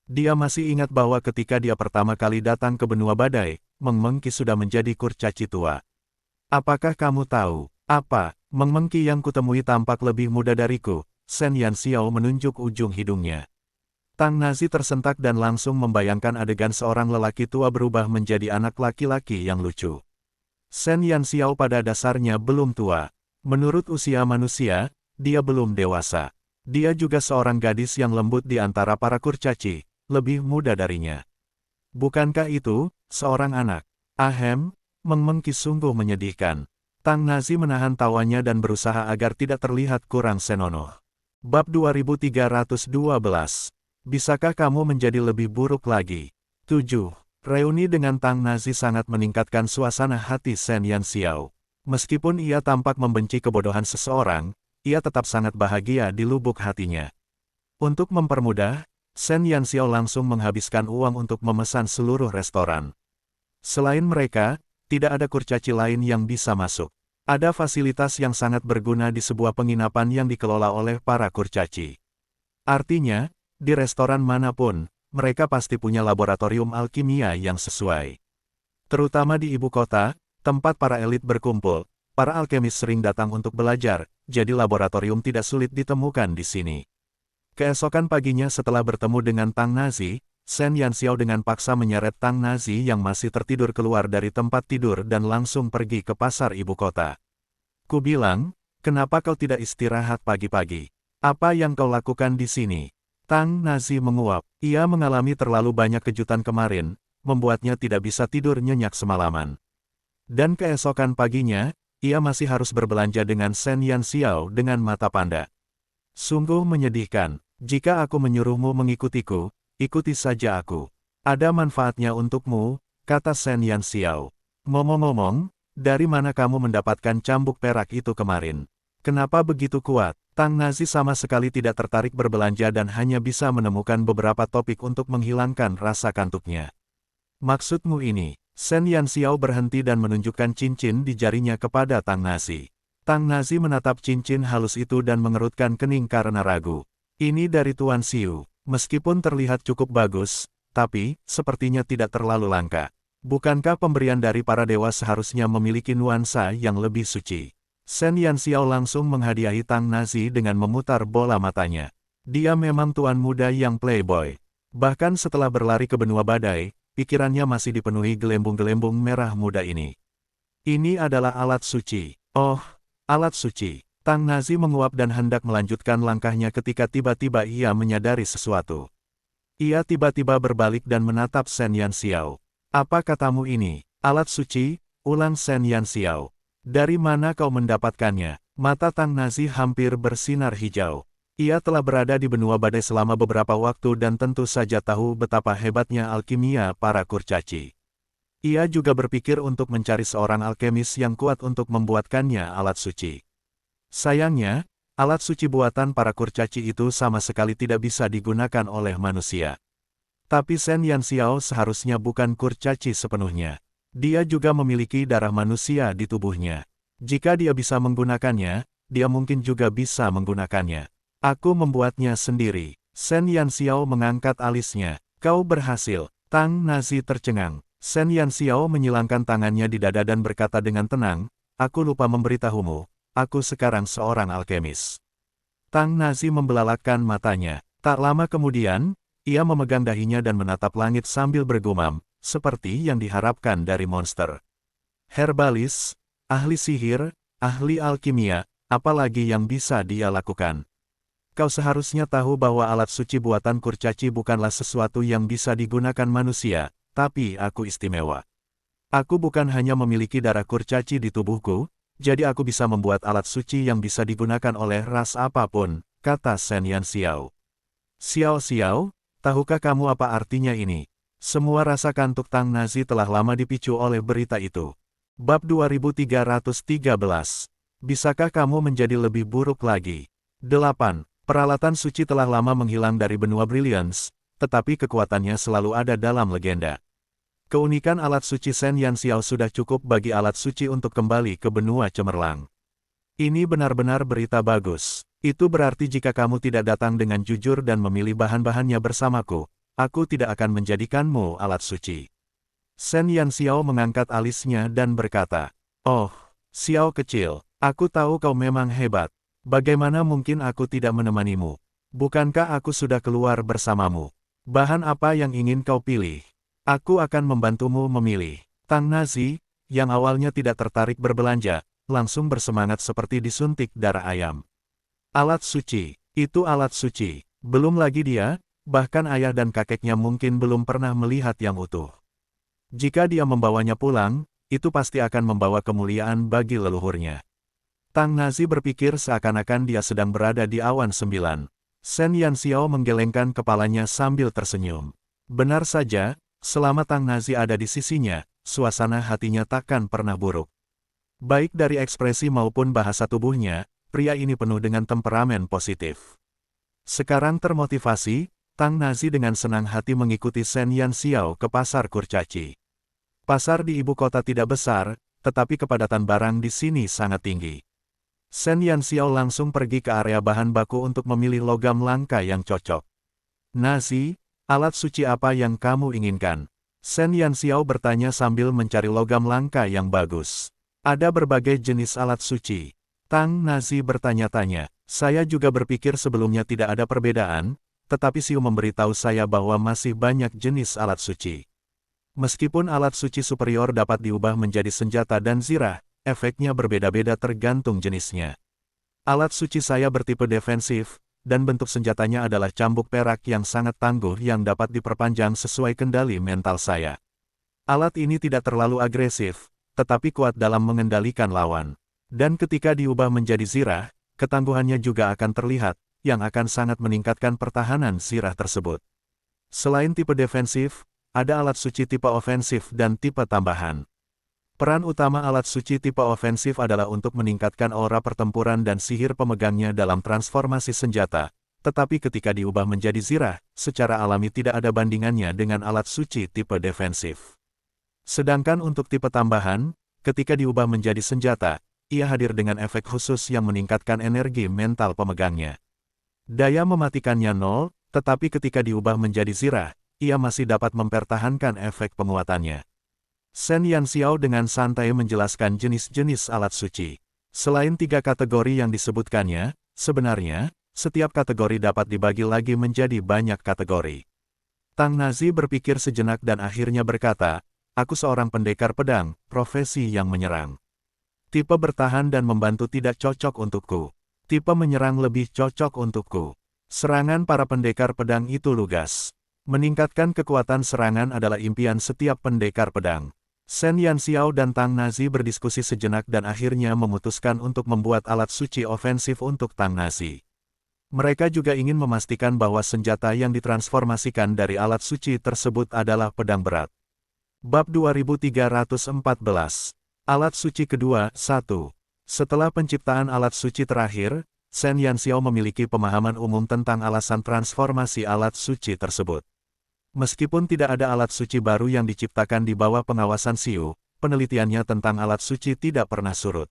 Dia masih ingat bahwa ketika dia pertama kali datang ke benua badai, Meng Mengqi sudah menjadi kurcaci tua. Apakah kamu tahu, apa, Meng Mengqi yang kutemui tampak lebih muda dariku? Shen Yanxiao menunjuk ujung hidungnya. Tang Nazi tersentak dan langsung membayangkan adegan seorang lelaki tua berubah menjadi anak laki-laki yang lucu. Shen Yanxiao pada dasarnya belum tua. Menurut usia manusia, dia belum dewasa. Dia juga seorang gadis yang lembut di antara para kurcaci, lebih muda darinya. Bukankah itu, seorang anak? Ahem, Meng Mengqi sungguh menyedihkan. Tang Nazi menahan tawanya dan berusaha agar tidak terlihat kurang senonoh. Bab 2312. Bisakah kamu menjadi lebih buruk lagi? 7. Reuni dengan Tang Nazi sangat meningkatkan suasana hati Shen Yanxiao. Meskipun ia tampak membenci kebodohan seseorang, ia tetap sangat bahagia di lubuk hatinya. Untuk mempermudah, Shen Yanxiao langsung menghabiskan uang untuk memesan seluruh restoran. Selain mereka, tidak ada kurcaci lain yang bisa masuk. Ada fasilitas yang sangat berguna di sebuah penginapan yang dikelola oleh para kurcaci. Artinya, di restoran manapun, mereka pasti punya laboratorium alkimia yang sesuai. Terutama di ibu kota, tempat para elit berkumpul, para alkemis sering datang untuk belajar, jadi laboratorium tidak sulit ditemukan di sini. Keesokan paginya setelah bertemu dengan Tang Nazi, Shen Yanxiao dengan paksa menyeret Tang Nazi yang masih tertidur keluar dari tempat tidur dan langsung pergi ke pasar ibu kota. Ku bilang, kenapa kau tidak istirahat pagi-pagi? Apa yang kau lakukan di sini? Tang Nazi menguap. Ia mengalami terlalu banyak kejutan kemarin, membuatnya tidak bisa tidur nyenyak semalaman. Dan keesokan paginya, ia masih harus berbelanja dengan Shen Yanxiao dengan mata panda. Sungguh menyedihkan. Jika aku menyuruhmu mengikutiku, ikuti saja aku. Ada manfaatnya untukmu, kata Shen Yanxiao. Ngomong-ngomong, dari mana kamu mendapatkan cambuk perak itu kemarin? Kenapa begitu kuat? Tang Nazi sama sekali tidak tertarik berbelanja dan hanya bisa menemukan beberapa topik untuk menghilangkan rasa kantuknya. Maksudmu ini? Shen Yanxiao berhenti dan menunjukkan cincin di jarinya kepada Tang Nazi. Tang Nazi menatap cincin halus itu dan mengerutkan kening karena ragu. Ini dari Tuan Xiu. Meskipun terlihat cukup bagus, tapi sepertinya tidak terlalu langka. Bukankah pemberian dari para dewa seharusnya memiliki nuansa yang lebih suci? Shen Yanxiao langsung menghadiahi Tang Nazi dengan memutar bola matanya. Dia memang tuan muda yang playboy. Bahkan setelah berlari ke benua badai, pikirannya masih dipenuhi gelembung-gelembung merah muda ini. Ini adalah alat suci. Oh, alat suci. Tang Nazi menguap dan hendak melanjutkan langkahnya ketika tiba-tiba ia menyadari sesuatu. Ia tiba-tiba berbalik dan menatap Shen Yanxiao. Apa katamu ini? Alat suci? Ulang Shen Yanxiao. Dari mana kau mendapatkannya? Mata Tang Nazi hampir bersinar hijau. Ia telah berada di benua badai selama beberapa waktu dan tentu saja tahu betapa hebatnya alkimia para kurcaci. Ia juga berpikir untuk mencari seorang alkemis yang kuat untuk membuatkannya alat suci. Sayangnya, alat suci buatan para kurcaci itu sama sekali tidak bisa digunakan oleh manusia. Tapi Shen Yanxiao seharusnya bukan kurcaci sepenuhnya. Dia juga memiliki darah manusia di tubuhnya. Jika dia bisa menggunakannya, dia mungkin juga bisa menggunakannya. Aku membuatnya sendiri. Shen Yanxiao mengangkat alisnya. Kau berhasil. Tang Nazi tercengang. Shen Yanxiao menyilangkan tangannya di dada dan berkata dengan tenang, aku lupa memberitahumu, aku sekarang seorang alkemis. Tang Nazi membelalakkan matanya. Tak lama kemudian, ia memegang dahinya dan menatap langit sambil bergumam, seperti yang diharapkan dari monster. Herbalis, ahli sihir, ahli alkimia, apalagi yang bisa dia lakukan. Kau seharusnya tahu bahwa alat suci buatan kurcaci bukanlah sesuatu yang bisa digunakan manusia, tapi aku istimewa. Aku bukan hanya memiliki darah kurcaci di tubuhku, jadi aku bisa membuat alat suci yang bisa digunakan oleh ras apapun, kata Shen Yanxiao. Xiao, tahukah kamu apa artinya ini? Semua rasa kantuk Tang Nazi telah lama dipicu oleh berita itu. Bab 2313. Bisakah kamu menjadi lebih buruk lagi? 8. Peralatan suci telah lama menghilang dari benua Brilliance, tetapi kekuatannya selalu ada dalam legenda. Keunikan alat suci Shen Yanxiao sudah cukup bagi alat suci untuk kembali ke benua cemerlang. Ini benar-benar berita bagus. Itu berarti jika kamu tidak datang dengan jujur dan memilih bahan-bahannya bersamaku, aku tidak akan menjadikanmu alat suci. Shen Yanxiao mengangkat alisnya dan berkata, oh, Xiao kecil, aku tahu kau memang hebat. Bagaimana mungkin aku tidak menemanimu? Bukankah aku sudah keluar bersamamu? Bahan apa yang ingin kau pilih? Aku akan membantumu memilih. Tang Nazi, yang awalnya tidak tertarik berbelanja, langsung bersemangat seperti disuntik darah ayam. Alat suci, itu alat suci. Belum lagi dia, bahkan ayah dan kakeknya mungkin belum pernah melihat yang utuh. Jika dia membawanya pulang, itu pasti akan membawa kemuliaan bagi leluhurnya. Tang Nazi berpikir seakan-akan dia sedang berada di awan 9. Shen Yanxiao menggelengkan kepalanya sambil tersenyum. Benar saja, selama Tang Nazi ada di sisinya, suasana hatinya takkan pernah buruk. Baik dari ekspresi maupun bahasa tubuhnya, pria ini penuh dengan temperamen positif. Sekarang termotivasi, Tang Nazi dengan senang hati mengikuti Shen Yanxiao ke pasar kurcaci. Pasar di ibu kota tidak besar, tetapi kepadatan barang di sini sangat tinggi. Shen Yanxiao langsung pergi ke area bahan baku untuk memilih logam langka yang cocok. Nazi, alat suci apa yang kamu inginkan? Shen Yanxiao bertanya sambil mencari logam langka yang bagus. Ada berbagai jenis alat suci. Tang Nazi bertanya-tanya. Saya juga berpikir sebelumnya tidak ada perbedaan, tetapi Xiu memberitahu saya bahwa masih banyak jenis alat suci. Meskipun alat suci superior dapat diubah menjadi senjata dan zirah, efeknya berbeda-beda tergantung jenisnya. Alat suci saya bertipe defensif, dan bentuk senjatanya adalah cambuk perak yang sangat tangguh yang dapat diperpanjang sesuai kendali mental saya. Alat ini tidak terlalu agresif, tetapi kuat dalam mengendalikan lawan. Dan ketika diubah menjadi zirah, ketangguhannya juga akan terlihat, yang akan sangat meningkatkan pertahanan zirah tersebut. Selain tipe defensif, ada alat suci tipe ofensif dan tipe tambahan. Peran utama alat suci tipe ofensif adalah untuk meningkatkan aura pertempuran dan sihir pemegangnya dalam transformasi senjata, tetapi ketika diubah menjadi zirah, secara alami tidak ada bandingannya dengan alat suci tipe defensif. Sedangkan untuk tipe tambahan, ketika diubah menjadi senjata, ia hadir dengan efek khusus yang meningkatkan energi mental pemegangnya. Daya mematikannya nol, tetapi ketika diubah menjadi zirah, ia masih dapat mempertahankan efek penguatannya. Shen Yanxiao dengan santai menjelaskan jenis-jenis alat suci. Selain 3 kategori yang disebutkannya, sebenarnya, setiap kategori dapat dibagi lagi menjadi banyak kategori. Tang Nazi berpikir sejenak dan akhirnya berkata, aku seorang pendekar pedang, profesi yang menyerang. Tipe bertahan dan membantu tidak cocok untukku. Tipe menyerang lebih cocok untukku. Serangan para pendekar pedang itu lugas. Meningkatkan kekuatan serangan adalah impian setiap pendekar pedang. Shen Yanxiao dan Tang Nazi berdiskusi sejenak dan akhirnya memutuskan untuk membuat alat suci ofensif untuk Tang Nazi. Mereka juga ingin memastikan bahwa senjata yang ditransformasikan dari alat suci tersebut adalah pedang berat. Bab 2314. Alat suci kedua, 1. Setelah penciptaan alat suci terakhir, Shen Yanxiao memiliki pemahaman umum tentang alasan transformasi alat suci tersebut. Meskipun tidak ada alat suci baru yang diciptakan di bawah pengawasan Xiu, penelitiannya tentang alat suci tidak pernah surut.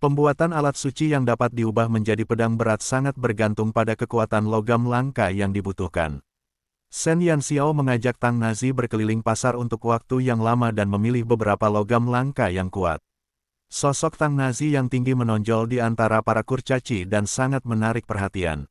Pembuatan alat suci yang dapat diubah menjadi pedang berat sangat bergantung pada kekuatan logam langka yang dibutuhkan. Shen Yanxiao mengajak Tang Nazi berkeliling pasar untuk waktu yang lama dan memilih beberapa logam langka yang kuat. Sosok Tang Nazi yang tinggi menonjol di antara para kurcaci dan sangat menarik perhatian.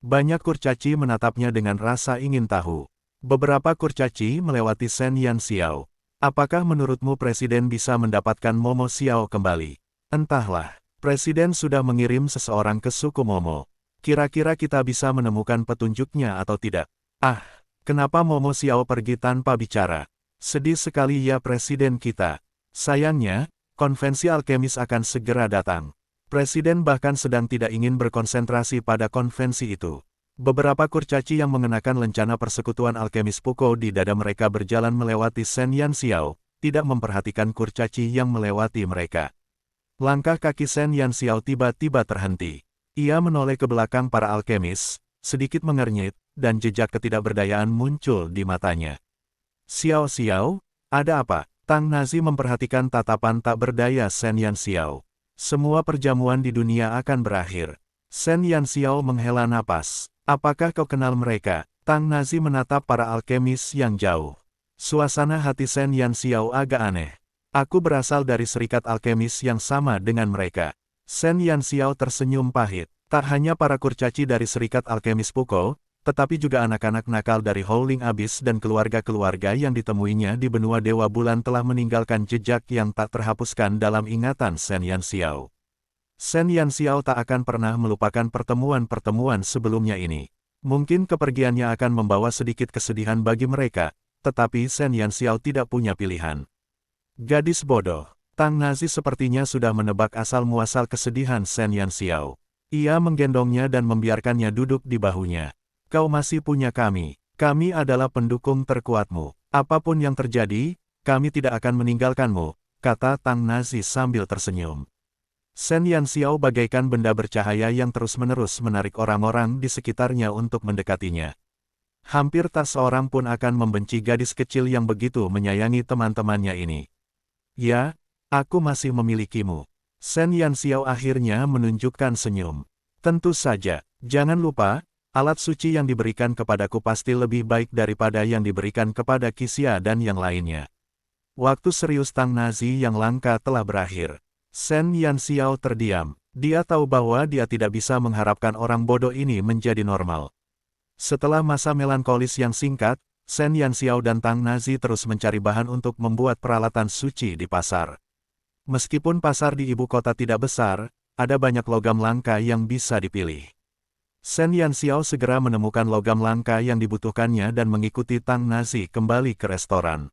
Banyak kurcaci menatapnya dengan rasa ingin tahu. Beberapa kurcaci melewati Shen Yanxiao. Apakah menurutmu Presiden bisa mendapatkan Momo Xiao kembali? Entahlah, Presiden sudah mengirim seseorang ke suku Momo. Kira-kira kita bisa menemukan petunjuknya atau tidak? Ah, kenapa Momo Xiao pergi tanpa bicara? Sedih sekali ya Presiden kita. Sayangnya, konvensi alkemis akan segera datang. Presiden bahkan sedang tidak ingin berkonsentrasi pada konvensi itu. Beberapa kurcaci yang mengenakan lencana persekutuan alkemis Puko di dada mereka berjalan melewati Shen Yanxiao, tidak memperhatikan kurcaci yang melewati mereka. Langkah kaki Shen Yanxiao tiba-tiba terhenti. Ia menoleh ke belakang para alkemis, sedikit mengernyit, dan jejak ketidakberdayaan muncul di matanya. Xiao, ada apa? Tang Nazi memperhatikan tatapan tak berdaya Shen Yanxiao. Semua perjamuan di dunia akan berakhir. Shen Yanxiao menghela napas. Apakah kau kenal mereka? Tang Nazi menatap para alkemis yang jauh. Suasana hati Shen Yanxiao agak aneh. Aku berasal dari serikat alkemis yang sama dengan mereka. Shen Yanxiao tersenyum pahit. Tak hanya para kurcaci dari serikat alkemis Puko, tetapi juga anak-anak nakal dari Howling Abyss dan keluarga-keluarga yang ditemuinya di benua Dewa Bulan telah meninggalkan jejak yang tak terhapuskan dalam ingatan Shen Yanxiao. Shen Yanxiao tak akan pernah melupakan pertemuan-pertemuan sebelumnya ini. Mungkin kepergiannya akan membawa sedikit kesedihan bagi mereka, tetapi Shen Yanxiao tidak punya pilihan. Gadis bodoh. Tang Nazi sepertinya sudah menebak asal-muasal kesedihan Shen Yanxiao. Ia menggendongnya dan membiarkannya duduk di bahunya. Kau masih punya kami. Kami adalah pendukung terkuatmu. Apapun yang terjadi, kami tidak akan meninggalkanmu, kata Tang Nazi sambil tersenyum. Shen Yanxiao bagaikan benda bercahaya yang terus-menerus menarik orang-orang di sekitarnya untuk mendekatinya. Hampir tak seorang pun akan membenci gadis kecil yang begitu menyayangi teman-temannya ini. Ya, aku masih memilikimu. Shen Yanxiao akhirnya menunjukkan senyum. Tentu saja, jangan lupa, alat suci yang diberikan kepadaku pasti lebih baik daripada yang diberikan kepada Qixia dan yang lainnya. Waktu serius Tang Nazi yang langka telah berakhir. Shen Yanxiao terdiam. Dia tahu bahwa dia tidak bisa mengharapkan orang bodoh ini menjadi normal. Setelah masa melankolis yang singkat, Shen Yanxiao dan Tang Nazi terus mencari bahan untuk membuat peralatan suci di pasar. Meskipun pasar di ibu kota tidak besar, ada banyak logam langka yang bisa dipilih. Shen Yanxiao segera menemukan logam langka yang dibutuhkannya dan mengikuti Tang Nazi kembali ke restoran.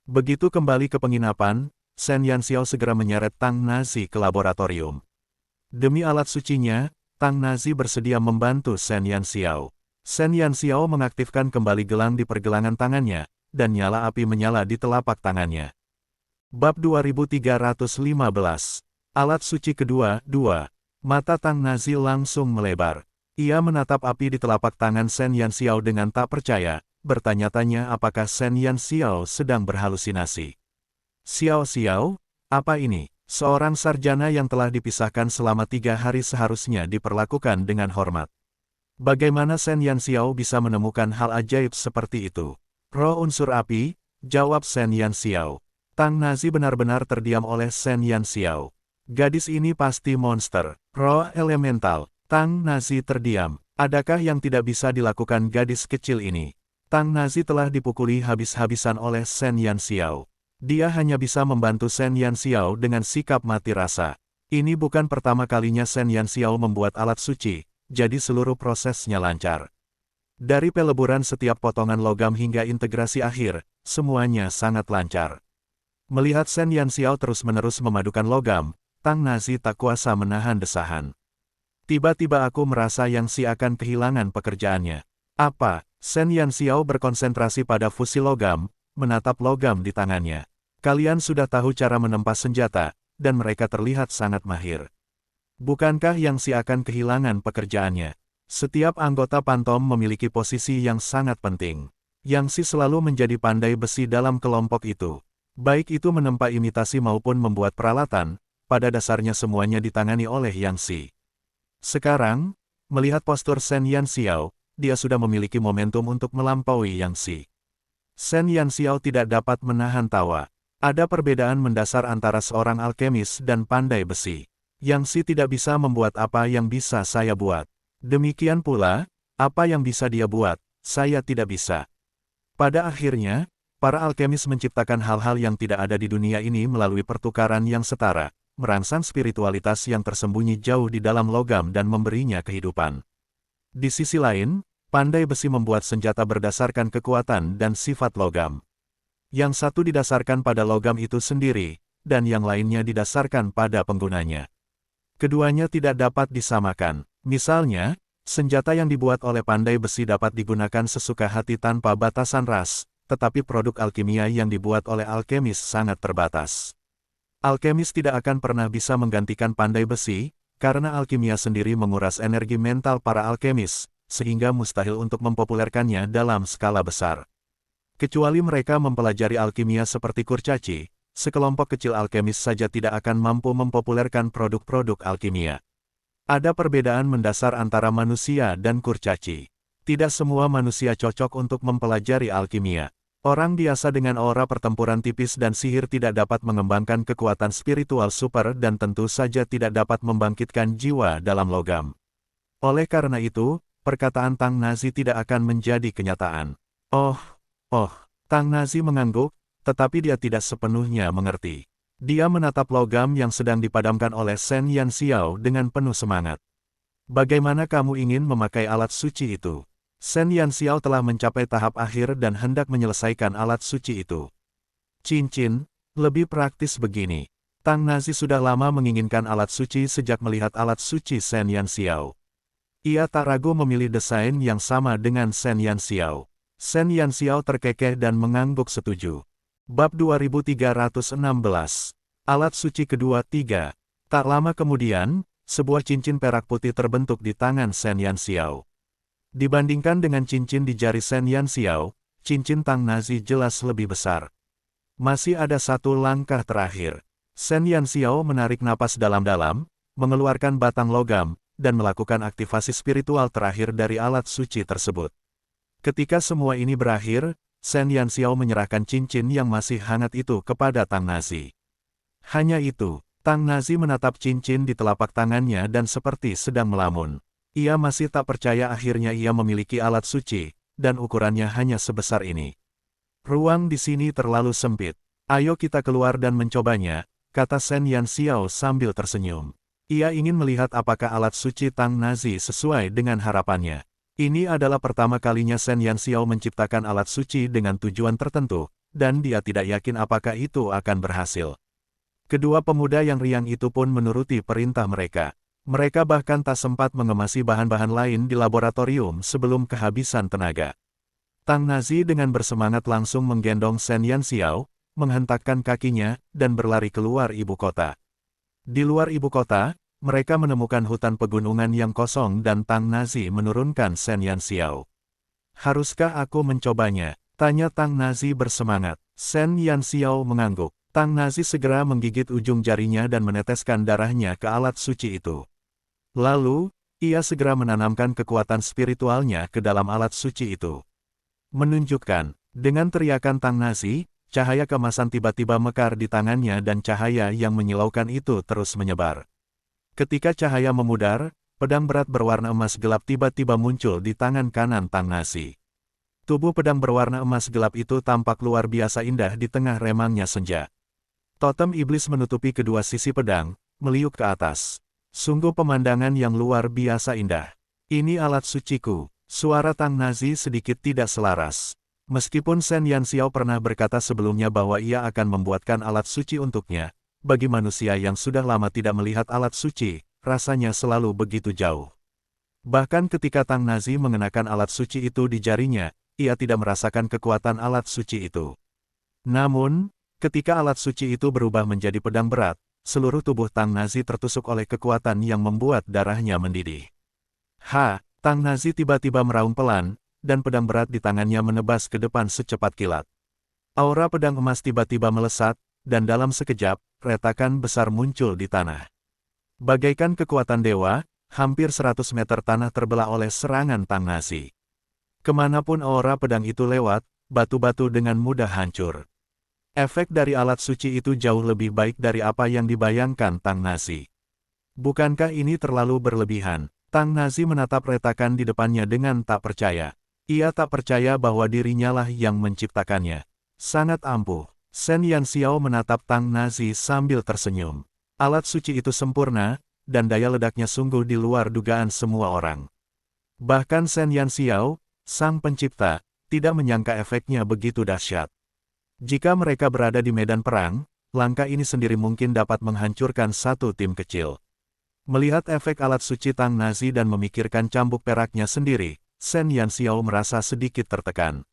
Begitu kembali ke penginapan, Shen Yanxiao segera menyeret Tang Nazi ke laboratorium. Demi alat sucinya, Tang Nazi bersedia membantu Shen Yanxiao. Shen Yanxiao mengaktifkan kembali gelang di pergelangan tangannya, dan nyala api menyala di telapak tangannya. Bab 2315. Alat suci kedua, 2. Mata Tang Nazi langsung melebar. Ia menatap api di telapak tangan Shen Yanxiao dengan tak percaya, bertanya-tanya apakah Shen Yanxiao sedang berhalusinasi. Xiao Xiao, apa ini? Seorang sarjana yang telah dipisahkan selama 3 hari seharusnya diperlakukan dengan hormat. Bagaimana Shen Yanxiao bisa menemukan hal ajaib seperti itu? Roh unsur api, jawab Shen Yanxiao. Tang Nazi benar-benar terdiam oleh Shen Yanxiao. Gadis ini pasti monster. Roh elemental. Tang Nazi terdiam. Adakah yang tidak bisa dilakukan gadis kecil ini? Tang Nazi telah dipukuli habis-habisan oleh Shen Yanxiao. Dia hanya bisa membantu Shen Yanxiao dengan sikap mati rasa. Ini bukan pertama kalinya Shen Yanxiao membuat alat suci, jadi seluruh prosesnya lancar. Dari peleburan setiap potongan logam hingga integrasi akhir, semuanya sangat lancar. Melihat Shen Yanxiao terus-menerus memadukan logam, Tang Nazi tak kuasa menahan desahan. Tiba-tiba aku merasa Yang Si akan kehilangan pekerjaannya. Apa? Shen Yanxiao berkonsentrasi pada fusi logam, menatap logam di tangannya. Kalian sudah tahu cara menempa senjata, dan mereka terlihat sangat mahir. Bukankah Yang Si akan kehilangan pekerjaannya? Setiap anggota Pantom memiliki posisi yang sangat penting. Yang Si selalu menjadi pandai besi dalam kelompok itu. Baik itu menempa imitasi maupun membuat peralatan, pada dasarnya semuanya ditangani oleh Yang Si. Sekarang, melihat postur Shen Yanxiao, dia sudah memiliki momentum untuk melampaui Yang Si. Shen Yanxiao tidak dapat menahan tawa. Ada perbedaan mendasar antara seorang alkemis dan pandai besi. Yang Si tidak bisa membuat apa yang bisa saya buat. Demikian pula, apa yang bisa dia buat, saya tidak bisa. Pada akhirnya, para alkemis menciptakan hal-hal yang tidak ada di dunia ini melalui pertukaran yang setara, merangsang spiritualitas yang tersembunyi jauh di dalam logam dan memberinya kehidupan. Di sisi lain, pandai besi membuat senjata berdasarkan kekuatan dan sifat logam. Yang satu didasarkan pada logam itu sendiri, dan yang lainnya didasarkan pada penggunanya. Keduanya tidak dapat disamakan. Misalnya, senjata yang dibuat oleh pandai besi dapat digunakan sesuka hati tanpa batasan ras, tetapi produk alkimia yang dibuat oleh alkemis sangat terbatas. Alkemis tidak akan pernah bisa menggantikan pandai besi, karena alkimia sendiri menguras energi mental para alkemis, sehingga mustahil untuk mempopulerkannya dalam skala besar. Kecuali mereka mempelajari alkimia seperti kurcaci, sekelompok kecil alkemis saja tidak akan mampu mempopulerkan produk-produk alkimia. Ada perbedaan mendasar antara manusia dan kurcaci. Tidak semua manusia cocok untuk mempelajari alkimia. Orang biasa dengan aura pertempuran tipis dan sihir tidak dapat mengembangkan kekuatan spiritual super dan tentu saja tidak dapat membangkitkan jiwa dalam logam. Oleh karena itu, perkataan Tang Nazi tidak akan menjadi kenyataan. Oh, Tang Nazi mengangguk, tetapi dia tidak sepenuhnya mengerti. Dia menatap logam yang sedang dipadamkan oleh Shen Yanxiao dengan penuh semangat. Bagaimana kamu ingin memakai alat suci itu? Shen Yanxiao telah mencapai tahap akhir dan hendak menyelesaikan alat suci itu. Cincin, lebih praktis begini. Tang Nazi sudah lama menginginkan alat suci sejak melihat alat suci Shen Yanxiao. Ia tak ragu memilih desain yang sama dengan Shen Yanxiao. Shen Yanxiao terkekeh dan mengangguk setuju. Bab 2316. Alat suci kedua 3. Tak lama kemudian, sebuah cincin perak putih terbentuk di tangan Shen Yanxiao. Dibandingkan dengan cincin di jari Shen Yanxiao, cincin Tang Nazi jelas lebih besar. Masih ada satu langkah terakhir. Shen Yanxiao menarik napas dalam-dalam, mengeluarkan batang logam, dan melakukan aktivasi spiritual terakhir dari alat suci tersebut. Ketika semua ini berakhir, Shen Yanxiao menyerahkan cincin yang masih hangat itu kepada Tang Nazi. Hanya itu, Tang Nazi menatap cincin di telapak tangannya dan seperti sedang melamun. Ia masih tak percaya akhirnya ia memiliki alat suci, dan ukurannya hanya sebesar ini. Ruang di sini terlalu sempit. Ayo kita keluar dan mencobanya, kata Shen Yanxiao sambil tersenyum. Ia ingin melihat apakah alat suci Tang Nazi sesuai dengan harapannya. Ini adalah pertama kalinya Shen Yanxiao menciptakan alat suci dengan tujuan tertentu, dan dia tidak yakin apakah itu akan berhasil. Kedua pemuda yang riang itu pun menuruti perintah mereka. Mereka bahkan tak sempat mengemasi bahan-bahan lain di laboratorium sebelum kehabisan tenaga. Tang Nazi dengan bersemangat langsung menggendong Shen Yanxiao, menghentakkan kakinya, dan berlari keluar ibu kota. Di luar ibu kota, mereka menemukan hutan pegunungan yang kosong dan Tang Nazi menurunkan Shen Yanxiao. Haruskah aku mencobanya? Tanya Tang Nazi bersemangat. Shen Yanxiao mengangguk. Tang Nazi segera menggigit ujung jarinya dan meneteskan darahnya ke alat suci itu. Lalu, ia segera menanamkan kekuatan spiritualnya ke dalam alat suci itu. Menunjukkan, dengan teriakan Tang Nazi, cahaya kemasan tiba-tiba mekar di tangannya dan cahaya yang menyilaukan itu terus menyebar. Ketika cahaya memudar, pedang berat berwarna emas gelap tiba-tiba muncul di tangan kanan Tang Nazi. Tubuh pedang berwarna emas gelap itu tampak luar biasa indah di tengah remangnya senja. Totem iblis menutupi kedua sisi pedang, meliuk ke atas. Sungguh pemandangan yang luar biasa indah. Ini alat suciku. Suara Tang Nazi sedikit tidak selaras. Meskipun Shen Yanxiao pernah berkata sebelumnya bahwa ia akan membuatkan alat suci untuknya, bagi manusia yang sudah lama tidak melihat alat suci, rasanya selalu begitu jauh. Bahkan ketika Tang Nazi mengenakan alat suci itu di jarinya, ia tidak merasakan kekuatan alat suci itu. Namun, ketika alat suci itu berubah menjadi pedang berat, seluruh tubuh Tang Nazi tertusuk oleh kekuatan yang membuat darahnya mendidih. Tang Nazi tiba-tiba meraung pelan, dan pedang berat di tangannya menebas ke depan secepat kilat. Aura pedang emas tiba-tiba melesat, dan dalam sekejap, retakan besar muncul di tanah. Bagaikan kekuatan dewa, hampir 100 meter tanah terbelah oleh serangan Tang Nazi. Kemanapun aura pedang itu lewat, batu-batu dengan mudah hancur. Efek dari alat suci itu jauh lebih baik dari apa yang dibayangkan Tang Nazi. Bukankah ini terlalu berlebihan? Tang Nazi menatap retakan di depannya dengan tak percaya. Ia tak percaya bahwa dirinya lah yang menciptakannya. Sangat ampuh. Shen Yanxiao menatap Tang Nazi sambil tersenyum. Alat suci itu sempurna, dan daya ledaknya sungguh di luar dugaan semua orang. Bahkan Shen Yanxiao, sang pencipta, tidak menyangka efeknya begitu dahsyat. Jika mereka berada di medan perang, langkah ini sendiri mungkin dapat menghancurkan satu tim kecil. Melihat efek alat suci Tang Nazi dan memikirkan cambuk peraknya sendiri, Shen Yanxiao merasa sedikit tertekan.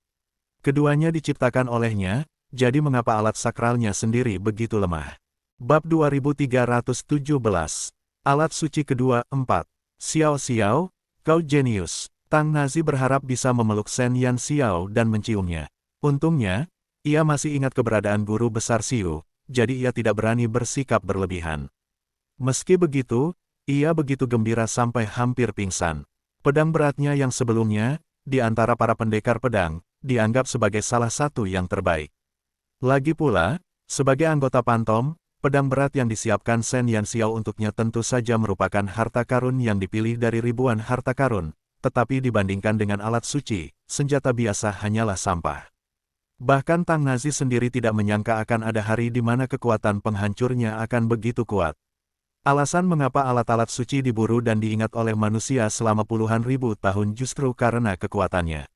Keduanya diciptakan olehnya, jadi mengapa alat sakralnya sendiri begitu lemah? Bab 2317. Alat suci kedua, 4. Xiao Xiao, kau jenius. Tang Nazi berharap bisa memeluk Shen Yanxiao dan menciumnya. Untungnya, ia masih ingat keberadaan guru besar Xiu, jadi ia tidak berani bersikap berlebihan. Meski begitu, ia begitu gembira sampai hampir pingsan. Pedang beratnya yang sebelumnya, di antara para pendekar pedang, dianggap sebagai salah satu yang terbaik. Lagi pula, sebagai anggota Pantom, pedang berat yang disiapkan Shen Yanxiao untuknya tentu saja merupakan harta karun yang dipilih dari ribuan harta karun, tetapi dibandingkan dengan alat suci, senjata biasa hanyalah sampah. Bahkan Tang Nazi sendiri tidak menyangka akan ada hari di mana kekuatan penghancurnya akan begitu kuat. Alasan mengapa alat-alat suci diburu dan diingat oleh manusia selama puluhan ribu tahun justru karena kekuatannya.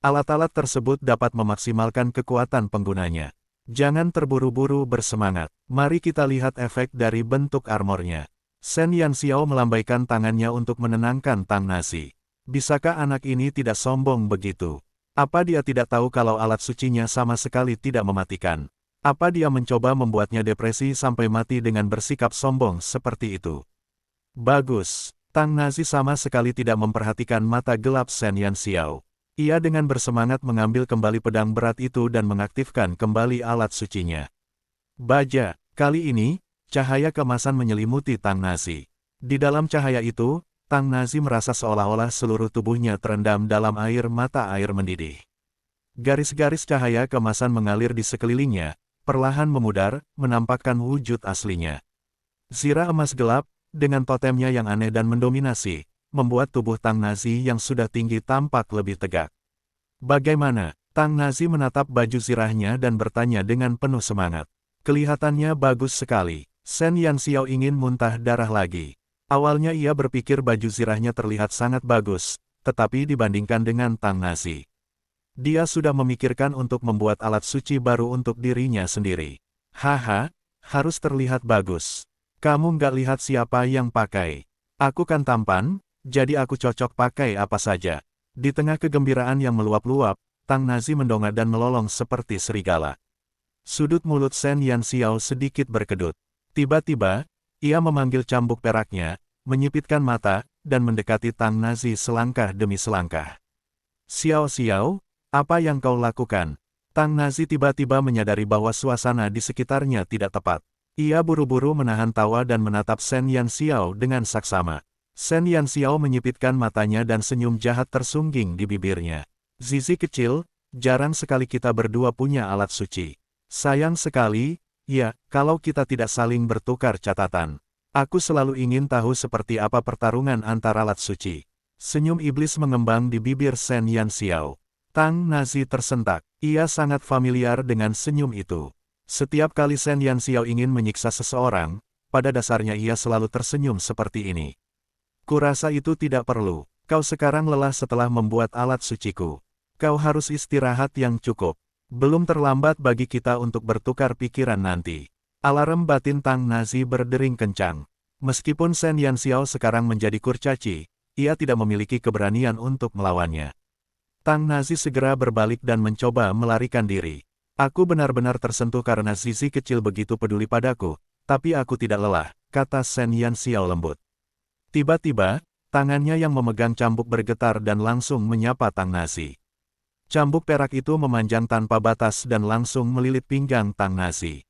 Alat-alat tersebut dapat memaksimalkan kekuatan penggunanya. Jangan terburu-buru bersemangat. Mari kita lihat efek dari bentuk armornya. Shen Yanxiao melambaikan tangannya untuk menenangkan Tang Nazi. Bisakah anak ini tidak sombong begitu? Apa dia tidak tahu kalau alat sucinya sama sekali tidak mematikan? Apa dia mencoba membuatnya depresi sampai mati dengan bersikap sombong seperti itu? Bagus. Tang Nazi sama sekali tidak memperhatikan mata gelap Shen Yanxiao. Ia dengan bersemangat mengambil kembali pedang berat itu dan mengaktifkan kembali alat sucinya. Baja, kali ini, cahaya kemasan menyelimuti Tang Nazi. Di dalam cahaya itu, Tang Nazi merasa seolah-olah seluruh tubuhnya terendam dalam air mata air mendidih. Garis-garis cahaya kemasan mengalir di sekelilingnya, perlahan memudar, menampakkan wujud aslinya. Zirah emas gelap, dengan totemnya yang aneh dan mendominasi, membuat tubuh Tang Nazi yang sudah tinggi tampak lebih tegak. Bagaimana? Tang Nazi menatap baju zirahnya dan bertanya dengan penuh semangat. Kelihatannya bagus sekali. Shen Yanxiao ingin muntah darah lagi. Awalnya ia berpikir baju zirahnya terlihat sangat bagus, tetapi dibandingkan dengan Tang Nazi, dia sudah memikirkan untuk membuat alat suci baru untuk dirinya sendiri. Haha, harus terlihat bagus. Kamu nggak lihat siapa yang pakai. Aku kan tampan, jadi aku cocok pakai apa saja. Di tengah kegembiraan yang meluap-luap, Tang Nazi mendongak dan melolong seperti serigala. Sudut mulut Shen Yanxiao sedikit berkedut. Tiba-tiba, ia memanggil cambuk peraknya, menyipitkan mata, dan mendekati Tang Nazi selangkah demi selangkah. Xiao Xiao, apa yang kau lakukan? Tang Nazi tiba-tiba menyadari bahwa suasana di sekitarnya tidak tepat. Ia buru-buru menahan tawa dan menatap Shen Yanxiao dengan saksama. Shen Yanxiao menyipitkan matanya dan senyum jahat tersungging di bibirnya. Zizi kecil, jarang sekali kita berdua punya alat suci. Sayang sekali, ya, kalau kita tidak saling bertukar catatan. Aku selalu ingin tahu seperti apa pertarungan antara alat suci. Senyum iblis mengembang di bibir Shen Yanxiao. Tang Nazi tersentak. Ia sangat familiar dengan senyum itu. Setiap kali Shen Yanxiao ingin menyiksa seseorang, pada dasarnya ia selalu tersenyum seperti ini. Kurasa itu tidak perlu. Kau sekarang lelah setelah membuat alat suciku. Kau harus istirahat yang cukup. Belum terlambat bagi kita untuk bertukar pikiran nanti. Alarm batin Tang Nazi berdering kencang. Meskipun Shen Yanxiao sekarang menjadi kurcaci, ia tidak memiliki keberanian untuk melawannya. Tang Nazi segera berbalik dan mencoba melarikan diri. Aku benar-benar tersentuh karena Zizi kecil begitu peduli padaku, tapi aku tidak lelah, kata Shen Yanxiao lembut. Tiba-tiba, tangannya yang memegang cambuk bergetar dan langsung menyapa Tang Nazi. Cambuk perak itu memanjang tanpa batas dan langsung melilit pinggang Tang Nazi.